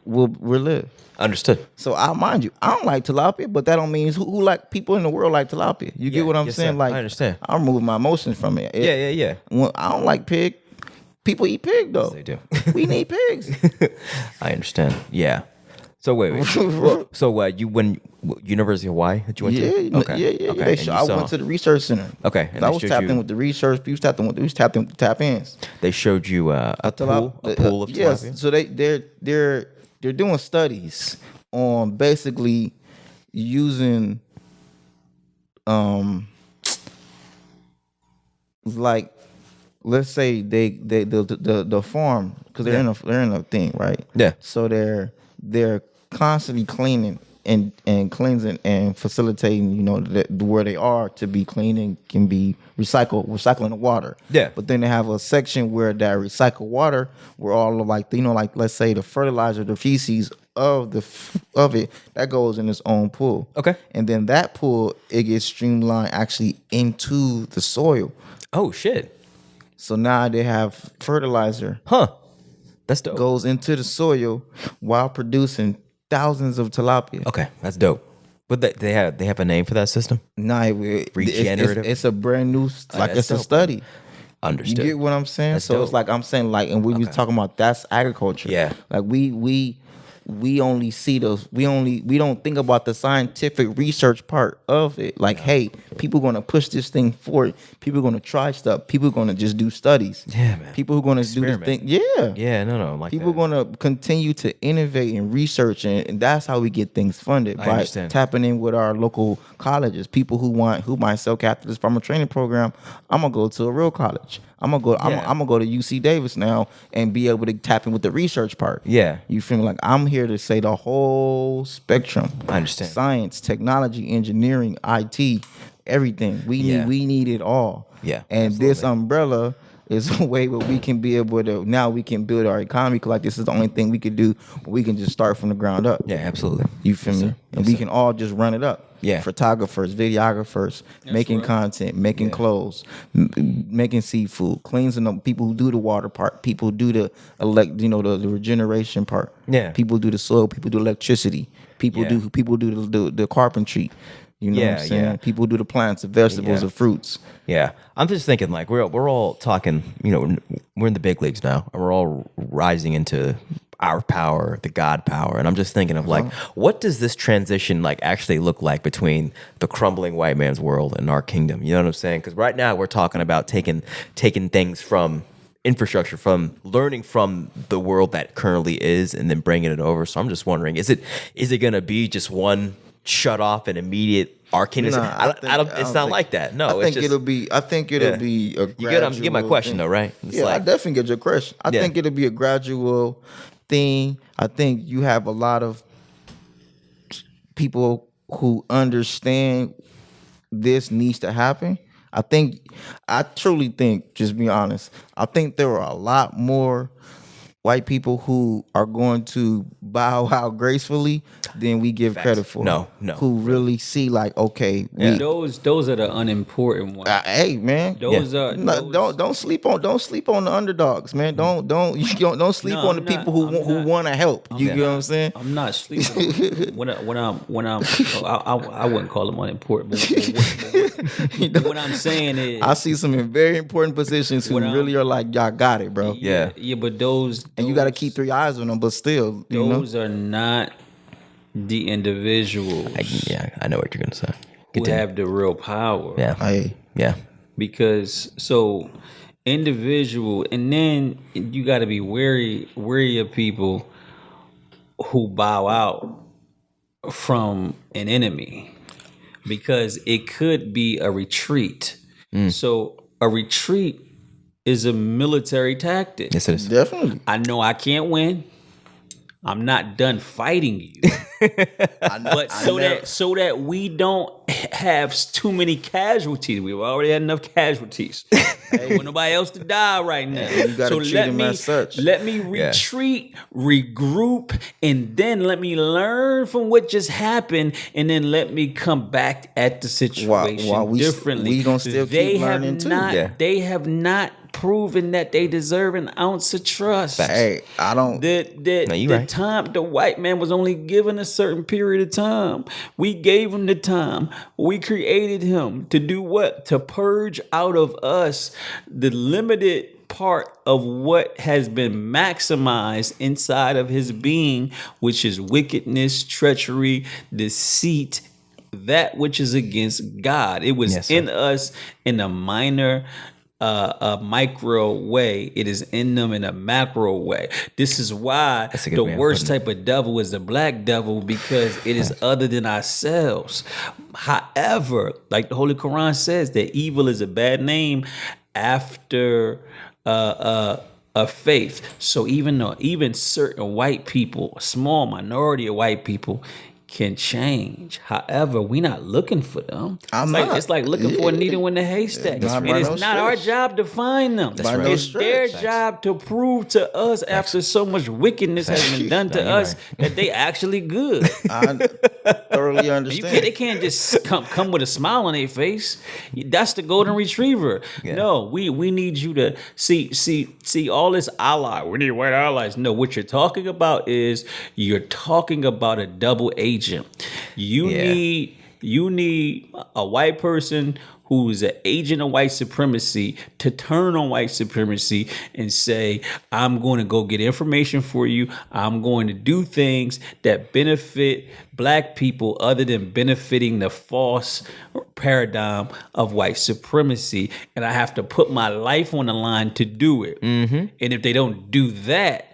will live. Understood. So mind you, I don't like tilapia, but that don't mean who like people in the world like tilapia. You Yeah, get what I'm yes, saying? sir. Like I understand. I remove my emotions from it. Yeah. When I don't like pig. People eat pig though. They do. We need pigs. I understand. Yeah. So wait. So you when University of Hawaii that you went Yeah, to? Okay. yeah. Okay. They and you I saw- went to the research center. Okay, and I they was showed tapped you- in with the research. We was tapped in with the tap-ins. They showed you a pool of tilapia. Yes. So they're doing studies on basically using like let's say the farm, because they're in a thing, right? Yeah. So they're constantly cleaning and cleansing and facilitating, you know, where they are to be clean and can be recycling the water. Yeah. But then they have a section where that recycled water, where all of like, you know, like let's say the fertilizer, the feces of it, that goes in its own pool. Okay. And then that pool, it gets streamlined actually into the soil. Oh shit. So now they have fertilizer Huh. That's dope. goes into the soil while producing thousands of tilapia. Okay, that's dope. But they have a name for that system? Nah, Regenerative? it's a brand new, like that's it's a dope. study. You Understood. get what I'm saying? That's So dope. it's like I'm saying, like, and we was talking about that's agriculture. Yeah. Like we only see those. We don't think about the scientific research part of it. Like, hey, people gonna push this thing forward. People gonna try stuff. People gonna just do studies. Yeah, man. People who gonna do this Experiment. thing. Yeah. Yeah, no, like People that. gonna continue to innovate and research, and that's how we get things funded I by understand. tapping in with our local colleges. People who might sell after this farmer training program. I'm gonna go to a real college. I'm gonna go to UC Davis now and be able to tap in with the research part. Yeah. You feel me? Like I'm here to say the whole spectrum. I understand. Science, technology, engineering, IT, everything. We need it all. Yeah, And this absolutely. umbrella is a way where we can be able to, now we can build our economy, 'cause like this is the only thing we could do. We can just start from the ground up. Yeah, absolutely. You feel me? And we can all just run it up. Yeah. Photographers, videographers, making right. content, making clothes, making seafood, cleansing them. People who do the water part, people who do the the regeneration part. Yeah. People do the soil, people do electricity. People Yeah. do the carpentry. You know what I'm saying? Yeah. People do the plants, the vegetables, Yeah. the fruits. Yeah, I'm just thinking like we're all talking. You know, we're in the big leagues now, and we're all rising into our power, the God power. And I'm just thinking of like, what does this transition like actually look like between the crumbling white man's world and our kingdom? You know what I'm saying? Because right now we're talking about taking things from infrastructure, from learning from the world that currently is, and then bringing it over. So I'm just wondering, is it going to be just one shut off and immediate? Our kingdom. Nah, I don't. It's not like that. No, I it's think just, it'll be. I think it'll Yeah. be a. You get my question thing. though, right? It's Yeah, I like- definitely get your question. I Yeah. think it'll be a gradual thing. I think you have a lot of people who understand this needs to happen. I truly think, just be honest, I think there are a lot more white people who are going to bow out gracefully than we give credit for. No. Who really see like, okay, Those are the unimportant ones. hey man, Those are don't sleep on the underdogs, man. Don't sleep No, on I'm the people not- I'm who not- want to help. You I'm get what not- I'm saying? I'm not sleeping. I wouldn't call them unimportant. But what I'm saying is, I see some in very important positions who What I'm- really are like, y'all got it, bro. Yeah. but those And you got to keep 3 eyes on them, but still, you know. those are not the individuals I know what you're gonna say. who have the real power. Yeah. Hey, Yeah. Because individual, and then you got to be wary of people who bow out from an enemy, because it could be a retreat. So a retreat is a military tactic. Yes, it is. definitely. I know I can't win. I'm not done fighting you. But so that we don't have too many casualties. We've already had enough casualties. Don't want nobody else to die right now. You gotta treat them as such. Let me retreat, regroup, and then let me learn from what just happened, and then let me come back at the situation While we differently. gonna still they keep have learning too. not, Yeah. They have not proven that they deserve an ounce of trust. Hey, I don't. The white man was only given a certain period of time. We gave him the time. We created him to do what? To purge out of us the limited part of what has been maximized inside of his being, which is wickedness, treachery, deceit, that which is against God. It was in us in a minor a micro way. It is in them in a macro way. This is why the worst type of devil is the black devil, because it is other than ourselves. However, like the Holy Quran says, that evil is a bad name after a faith. So even certain white people, a small minority of white people, can change. However, we're not looking for them. It's like looking for a needle in the haystack. And it's not our job to find them. It's their job to prove to us, after so much wickedness has been done to us, that they actually good. I thoroughly understand. They can't just come with a smile on their face. That's the golden retriever. Yeah. No, we need you to see all this ally. We need white allies. No, what you're talking about is you're talking about a double agent. You need a white person who's an agent of white supremacy to turn on white supremacy and say, I'm going to go get information for you. I'm going to do things that benefit black people other than benefiting the false paradigm of white supremacy. And I have to put my life on the line to do it. Mm-hmm. And if they don't do that,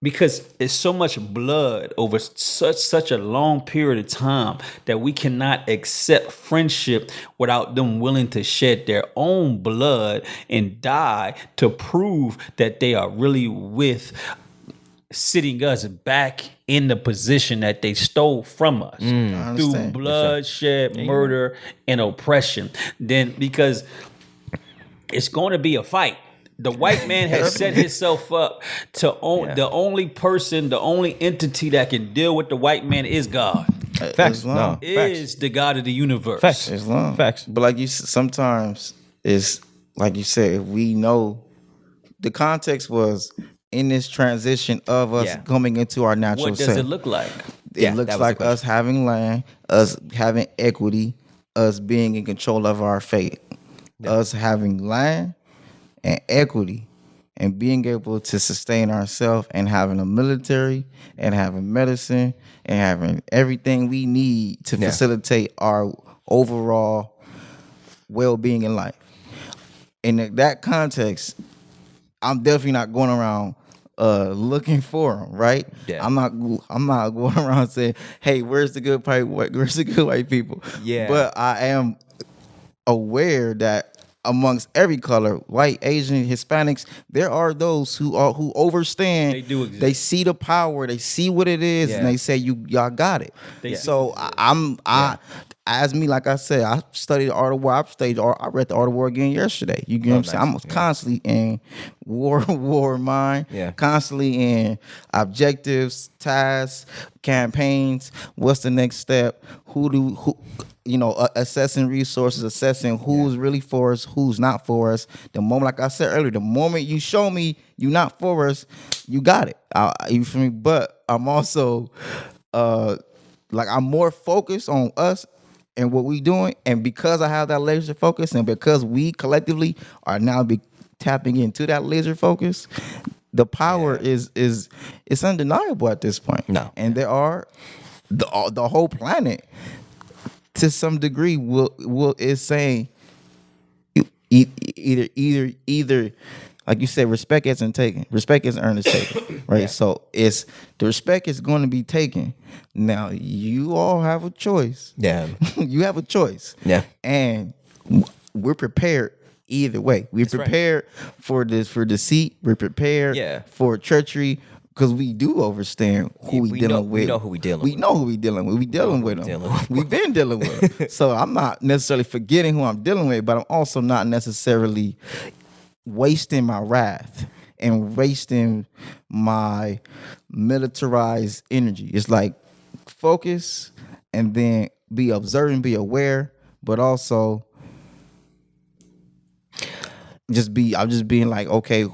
because it's so much blood over such a long period of time that we cannot accept friendship without them willing to shed their own blood and die to prove that they are really with sitting us back in the position that they stole from us through bloodshed, murder, and oppression. Then because it's going to be a fight. The white man has set himself up to own the only person, the only entity that can deal with the white man is God. Facts. Islam. Is the God of the universe. Facts. Islam. Facts. But like sometimes it's like you said, we know the context was in this transition of us coming into our natural What does self. it look like? It looks like us having land, us having equity, us being in control of our fate, us having land and equity, and being able to sustain ourselves, and having a military, and having medicine, and having everything we need to facilitate our overall well-being in life. In that context, I'm definitely not going around looking for them, right? Yeah. I'm not going around saying, "Hey, where's the good white people?" Yeah. But I am aware that amongst every color, white, Asian, Hispanics, there are those who overstand. They do exist. They see the power. They see what it is, and they say, y'all got it." as me, like I said, I studied the art of war. I read the art of war again yesterday. You get what I'm saying? I'm constantly in war mind. Yeah. Constantly in objectives, tasks, campaigns. What's the next step? Assessing resources, assessing who's really for us, who's not for us. The moment, like I said earlier, the moment you show me you're not for us, you got it. You feel me? But I'm also I'm more focused on us and what we doing, and because I have that laser focus, and because we collectively are now tapping into that laser focus, the power is it's undeniable at this point. No, and there are the whole planet to some degree is saying either like you said, respect isn't taken. Respect isn't earned, is taken. Right. Yeah. So it's the respect is going to be taken. Now you all have a choice. Yeah. You have a choice. Yeah. And we're prepared either way. We're prepared for deceit. We're prepared for treachery. Because we do understand who we dealing with. We know who we dealing with. We know who we dealing with. We dealing with them. We've been dealing with them. So I'm not necessarily forgetting who I'm dealing with, but I'm also not necessarily wasting my wrath and wasting my militarized energy. It's like focus and then be observant, be aware, but also I'm just being like, okay,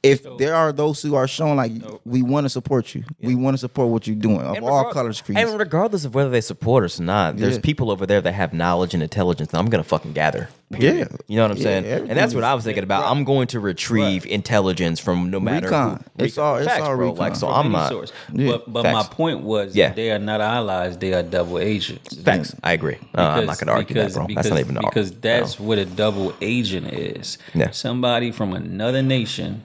if there are those who are showing like we want to support you, we want to support what you're doing of all colors, creeds. And regardless of whether they support us or not, there's people over there that have knowledge and intelligence that I'm gonna fucking gather. Yeah, you know what I'm saying? And that's what I was thinking about. I'm going to retrieve intelligence from no matter recon. Who. It's all bro. recon. Like, so I'm not. But my point was, they are not allies; they are double agents. Facts. I agree. I'm not gonna argue that, bro. That's not even because that's what a double agent is. Yeah. Somebody from another nation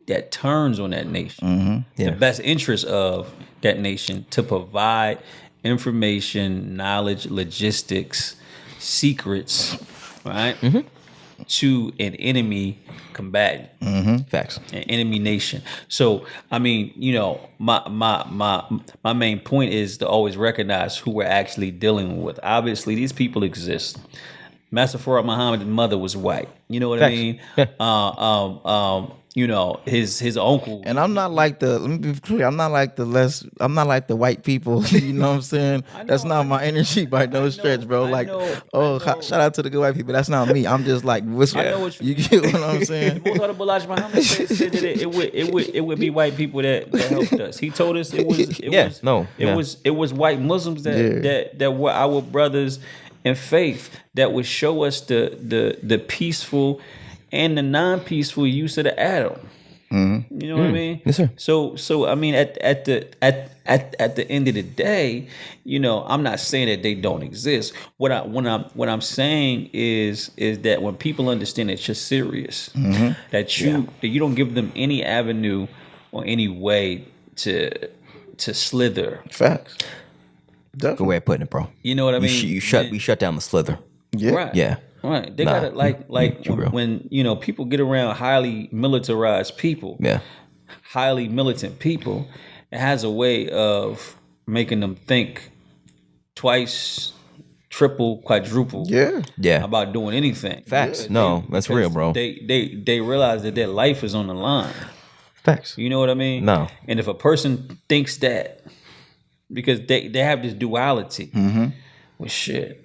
that turns on that nation, Mm-hmm. the best interest of that nation to provide information, knowledge, logistics, secrets, right, to an enemy combatant. Facts. An enemy nation. So I mean, my main point is to always recognize who we're actually dealing with. Obviously, these people exist. Master Farad Muhammad's mother was white. You know what I mean? His uncle. And I'm not like let me be clear, I'm not like the white people. You know what I'm saying? That's not my energy by no stretch, bro. Shout out to the good white people. That's not me. I'm just like, you get what I'm saying? Muhammad said that it would be white people that helped us. He told us it was white Muslims that were our brothers in faith that would show us the peaceful and the non-peaceful use of the atom. Mm-hmm. You know what I mean? Yes, sir. So I mean, at the end of the day, I'm not saying that they don't exist. What I'm saying is that when people understand that you're serious, that you don't give them any avenue or any way to slither. Facts. Good way of putting it, bro. You know what I mean? We shut down the slither. Yeah. Right. Yeah. Right. They got it when people get around highly militarized people, highly militant people, it has a way of making them think twice, triple, quadruple about doing anything. Facts. No, that's real, bro. They realize that their life is on the line. Facts. You know what I mean? No. And if a person thinks that, because they have this duality, well, shit,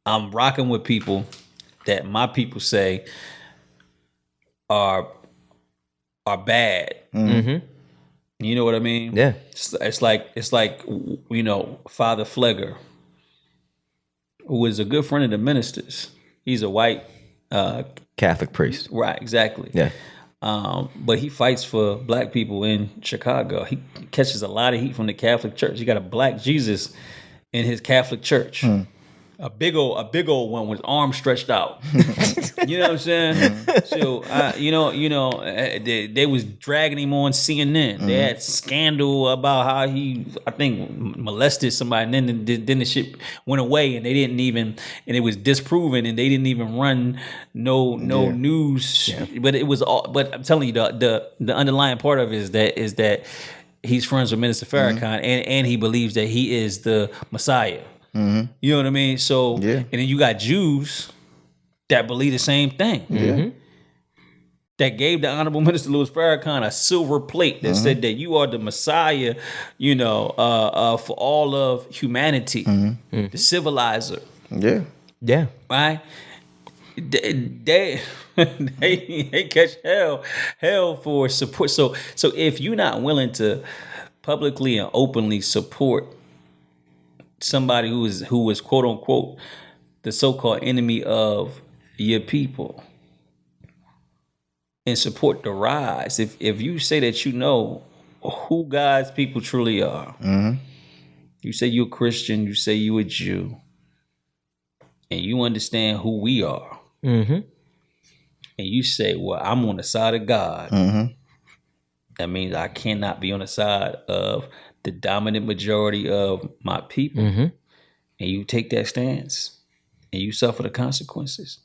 I'm rocking with people that my people say are bad. Mm-hmm. You know what I mean? Yeah. It's like Father Flegger, who is a good friend of the ministers. He's a white Catholic priest. Right, exactly. Yeah. But he fights for black people in Chicago. He catches a lot of heat from the Catholic Church. He got a black Jesus in his Catholic Church. A big old one with arms stretched out. You know what I'm saying? So they was dragging him on CNN. They had scandal about how he, I think, molested somebody, and then the shit went away, and they didn't even, and it was disproven, and they didn't even run no news. Yeah. But it was all. But I'm telling you, the underlying part of it is that he's friends with Minister Farrakhan, and he believes that he is the Messiah. You know what I mean? So, and then you got Jews that believe the same thing. That gave the Honorable Minister Louis Farrakhan a silver plate that said that you are the Messiah, for all of humanity, the civilizer. Yeah. Right? They catch hell for support. So if you're not willing to publicly and openly support somebody who is quote unquote the so-called enemy of your people, and support the rise, if you say that you know who God's people truly are, you say you're a Christian, you say you're a Jew, and you understand who we are, and you say, well, I'm on the side of God, that means I cannot be on the side of the dominant majority of my people, and you take that stance, and you suffer the consequences,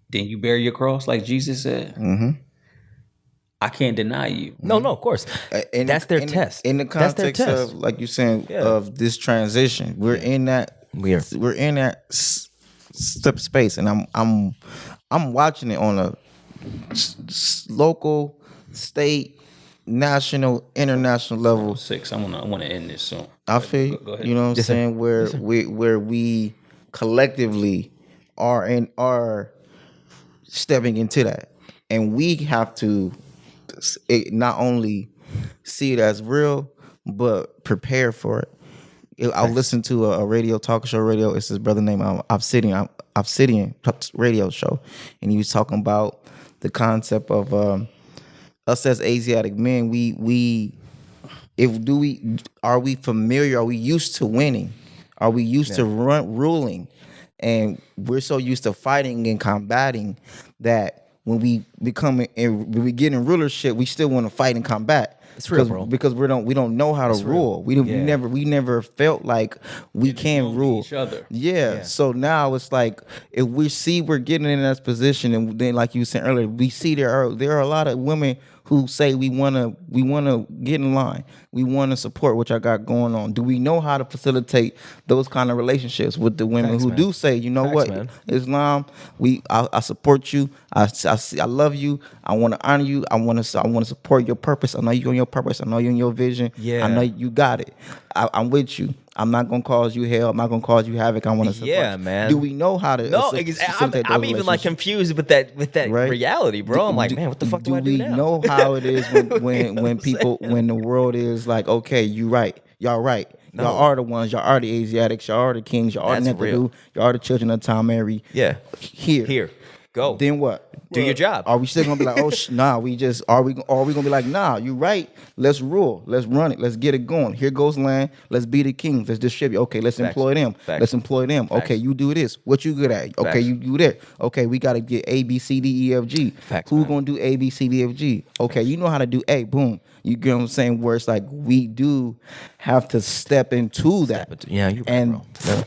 then you bear your cross like Jesus said. I can't deny you. No, of course. And that's their test. In the context of, like you're saying, of this transition, we're in that. We're in that space, and I'm watching it on a local, state, national, international level. 6. I want to end this soon. I feel go ahead. you know what I'm saying, where we collectively are stepping into that, and we have to not only see it as real but prepare for it. I listened to a radio talk show. It's his brother named Obsidian radio show, and he was talking about the concept of us as Asiatic men. Are we familiar? Are we used to winning? Are we used to ruling? And we're so used to fighting and combating that when we get in rulership, we still want to fight and combat. It's real, bro. Because we don't know how to rule. We never felt like we can rule each other. Yeah. So now it's like if we see we're getting in that position, and then like you said earlier, we see there are a lot of women who say we wanna get in line. We wanna support what y'all got going on. Do we know how to facilitate those kind of relationships with the women who do say, you know what, Islam, I support you. I love you. I want to honor you. I want to support your purpose. I know you on your purpose. I know you on your vision. Yeah. I know you got it. I'm with you. I'm not gonna cause you hell. I'm not gonna cause you havoc. I want to support. Yeah, man. Do we know how to? No, I'm even like confused with that reality, bro. I'm like, man, what the fuck do I do now? Do we know how it is when people when the world is like, okay, you right, y'all right. No. Y'all are the ones. Y'all are the Asiatics. Y'all are the kings. Y'all are the Netheru. Y'all are the children of Tamari. Yeah. Here. Go. Then what? Do your job. Are we still gonna be like, oh, nah? Are we gonna be like, nah? You right? Let's rule. Let's run it. Let's get it going. Here goes land. Let's be the kings. Let's distribute. Okay, let's employ them. Let's employ them. Okay, you do this. What you good at? Okay, you do that. Okay, we gotta get A, B, C, D, E, F, G. Who's gonna do A, B, C, D, F, G? Okay, you know how to do A. Boom. You get what I'm saying? Where it's like we do have to step into that. You're and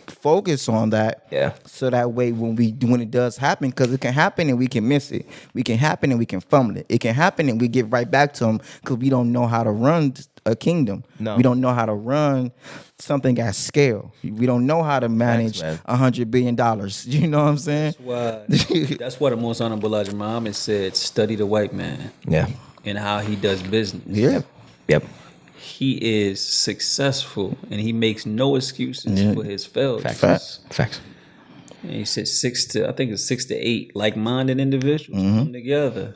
focus on that. Yeah. So that way, when it does happen, because it can happen and we can miss it. We can happen and we can fumble it. It can happen and we get right back to them because we don't know how to run a kingdom. No. We don't know how to run something at scale. We don't know how to manage $100 billion. You know what I'm saying? That's why the most honorable Elijah Muhammad said, "Study the white man." Yeah. And how he does business. Yeah. Yep. He is successful and he makes no excuses for his failures. Facts. And he said 6 to 8 like-minded individuals come together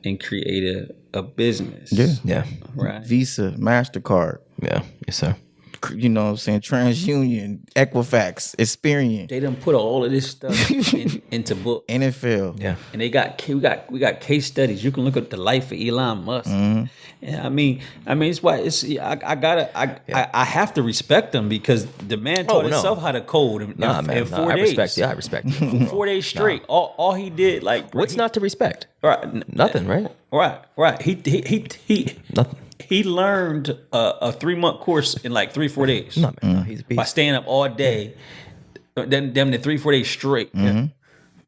and create a business. Yeah. Right. Visa, MasterCard. Yeah. Yes, sir. You know what I'm saying? TransUnion, Equifax, Experian. They done put all of this stuff into books. NFL. Yeah. And we got case studies. You can look at the life of Elon Musk. And I mean it's why I have to respect them because the man taught himself how to code in 4 days. I respect you. 4 days straight. All he did, like, what's not to respect? Right. Nothing, right? Right. He nothing. He learned a 3-month course in like 3-4 days. No, man, he's a beast. By staying up all day, them the 3-4 days straight. Yeah.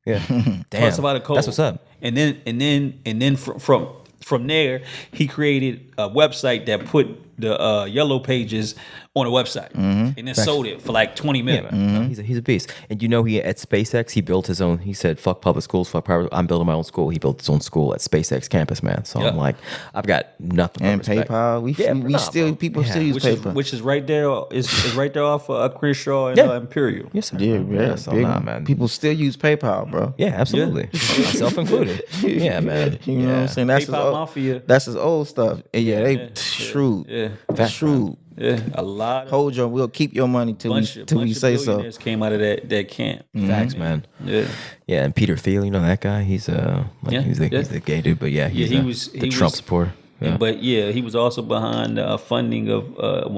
Damn. Taught us about a code. That's what's up. And then from there, he created website that put the yellow pages on the website and then sold it for like 20 Yeah, million. man. He's a beast. And he at SpaceX, he built his own. He said, "Fuck public schools, fuck private. I'm building my own school." He built his own school at SpaceX campus, man. So Yep. I'm like, I've got nothing. And but respect. PayPal, we still people still use PayPal. Which is right there. Is right there off Crenshaw and Yeah. Imperial. Yes, sir. Yeah, So big nah, one. man. People still use PayPal, bro. Yeah, absolutely. Myself included. Yeah, man. You know what I'm saying? That's his PayPal old, Mafia. That's his old stuff. And yeah, they shrewd. Yeah. Shrewd. Yeah, a lot of We'll keep your money till we say so. billionaires came out of that camp. Facts, man. Yeah. Yeah, and Peter Thiel, you know that guy? He's he's the gay dude, but yeah, he's he was the Trump supporter. Yeah. But yeah, he was also behind funding of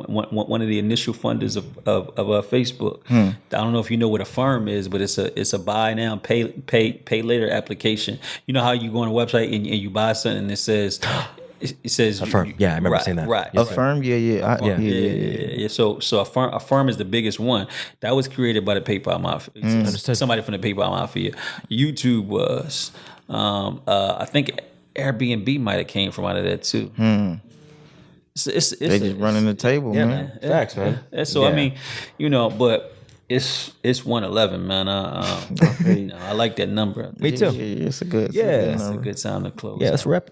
one of the initial funders of Facebook. I don't know if you know what a firm is, but it's a buy now pay later application. You know how you go on a website and you buy something and it says Affirm. Yeah, I remember seeing that. Right. A firm, yeah. So a firm is the biggest one. That was created by the PayPal Mafia. Understood. Somebody from the PayPal Mafia. YouTube was. I think Airbnb might have came from out of that too. They They just running the table, man. Facts, man. So I mean, but it's 111, man. I like that number. Me too. Yeah, it's a good. It's a good time to close. Yeah, let's wrap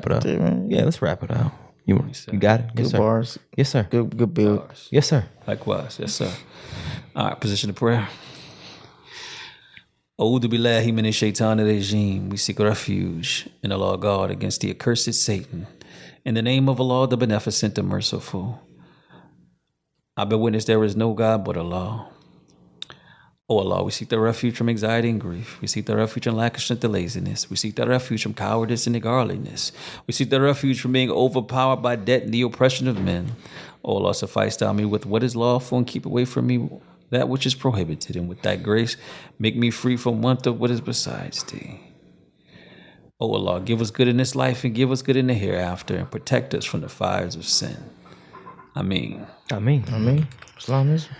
it up. Yeah, let's wrap it up. You got it? Yes, Good sir. bars. Yes, sir. Good build. Yes, sir. Likewise, yes, sir. All right, position of prayer. A'udhu billahi minash shaitanir rajim. We seek refuge in the Lord God against the accursed Satan. In the name of Allah, the beneficent, the merciful. I bear witness there is no God but Allah. Oh Allah, we seek the refuge from anxiety and grief. We seek the refuge from lack of strength and laziness. We seek the refuge from cowardice and niggardliness. We seek the refuge from being overpowered by debt and the oppression of men. Oh Allah, suffice thou me with what is lawful and keep away from me that which is prohibited. And with thy grace, make me free from want of what is besides thee. Oh Allah, give us good in this life and give us good in the hereafter and protect us from the fires of sin. Ameen. I mean. Islamism.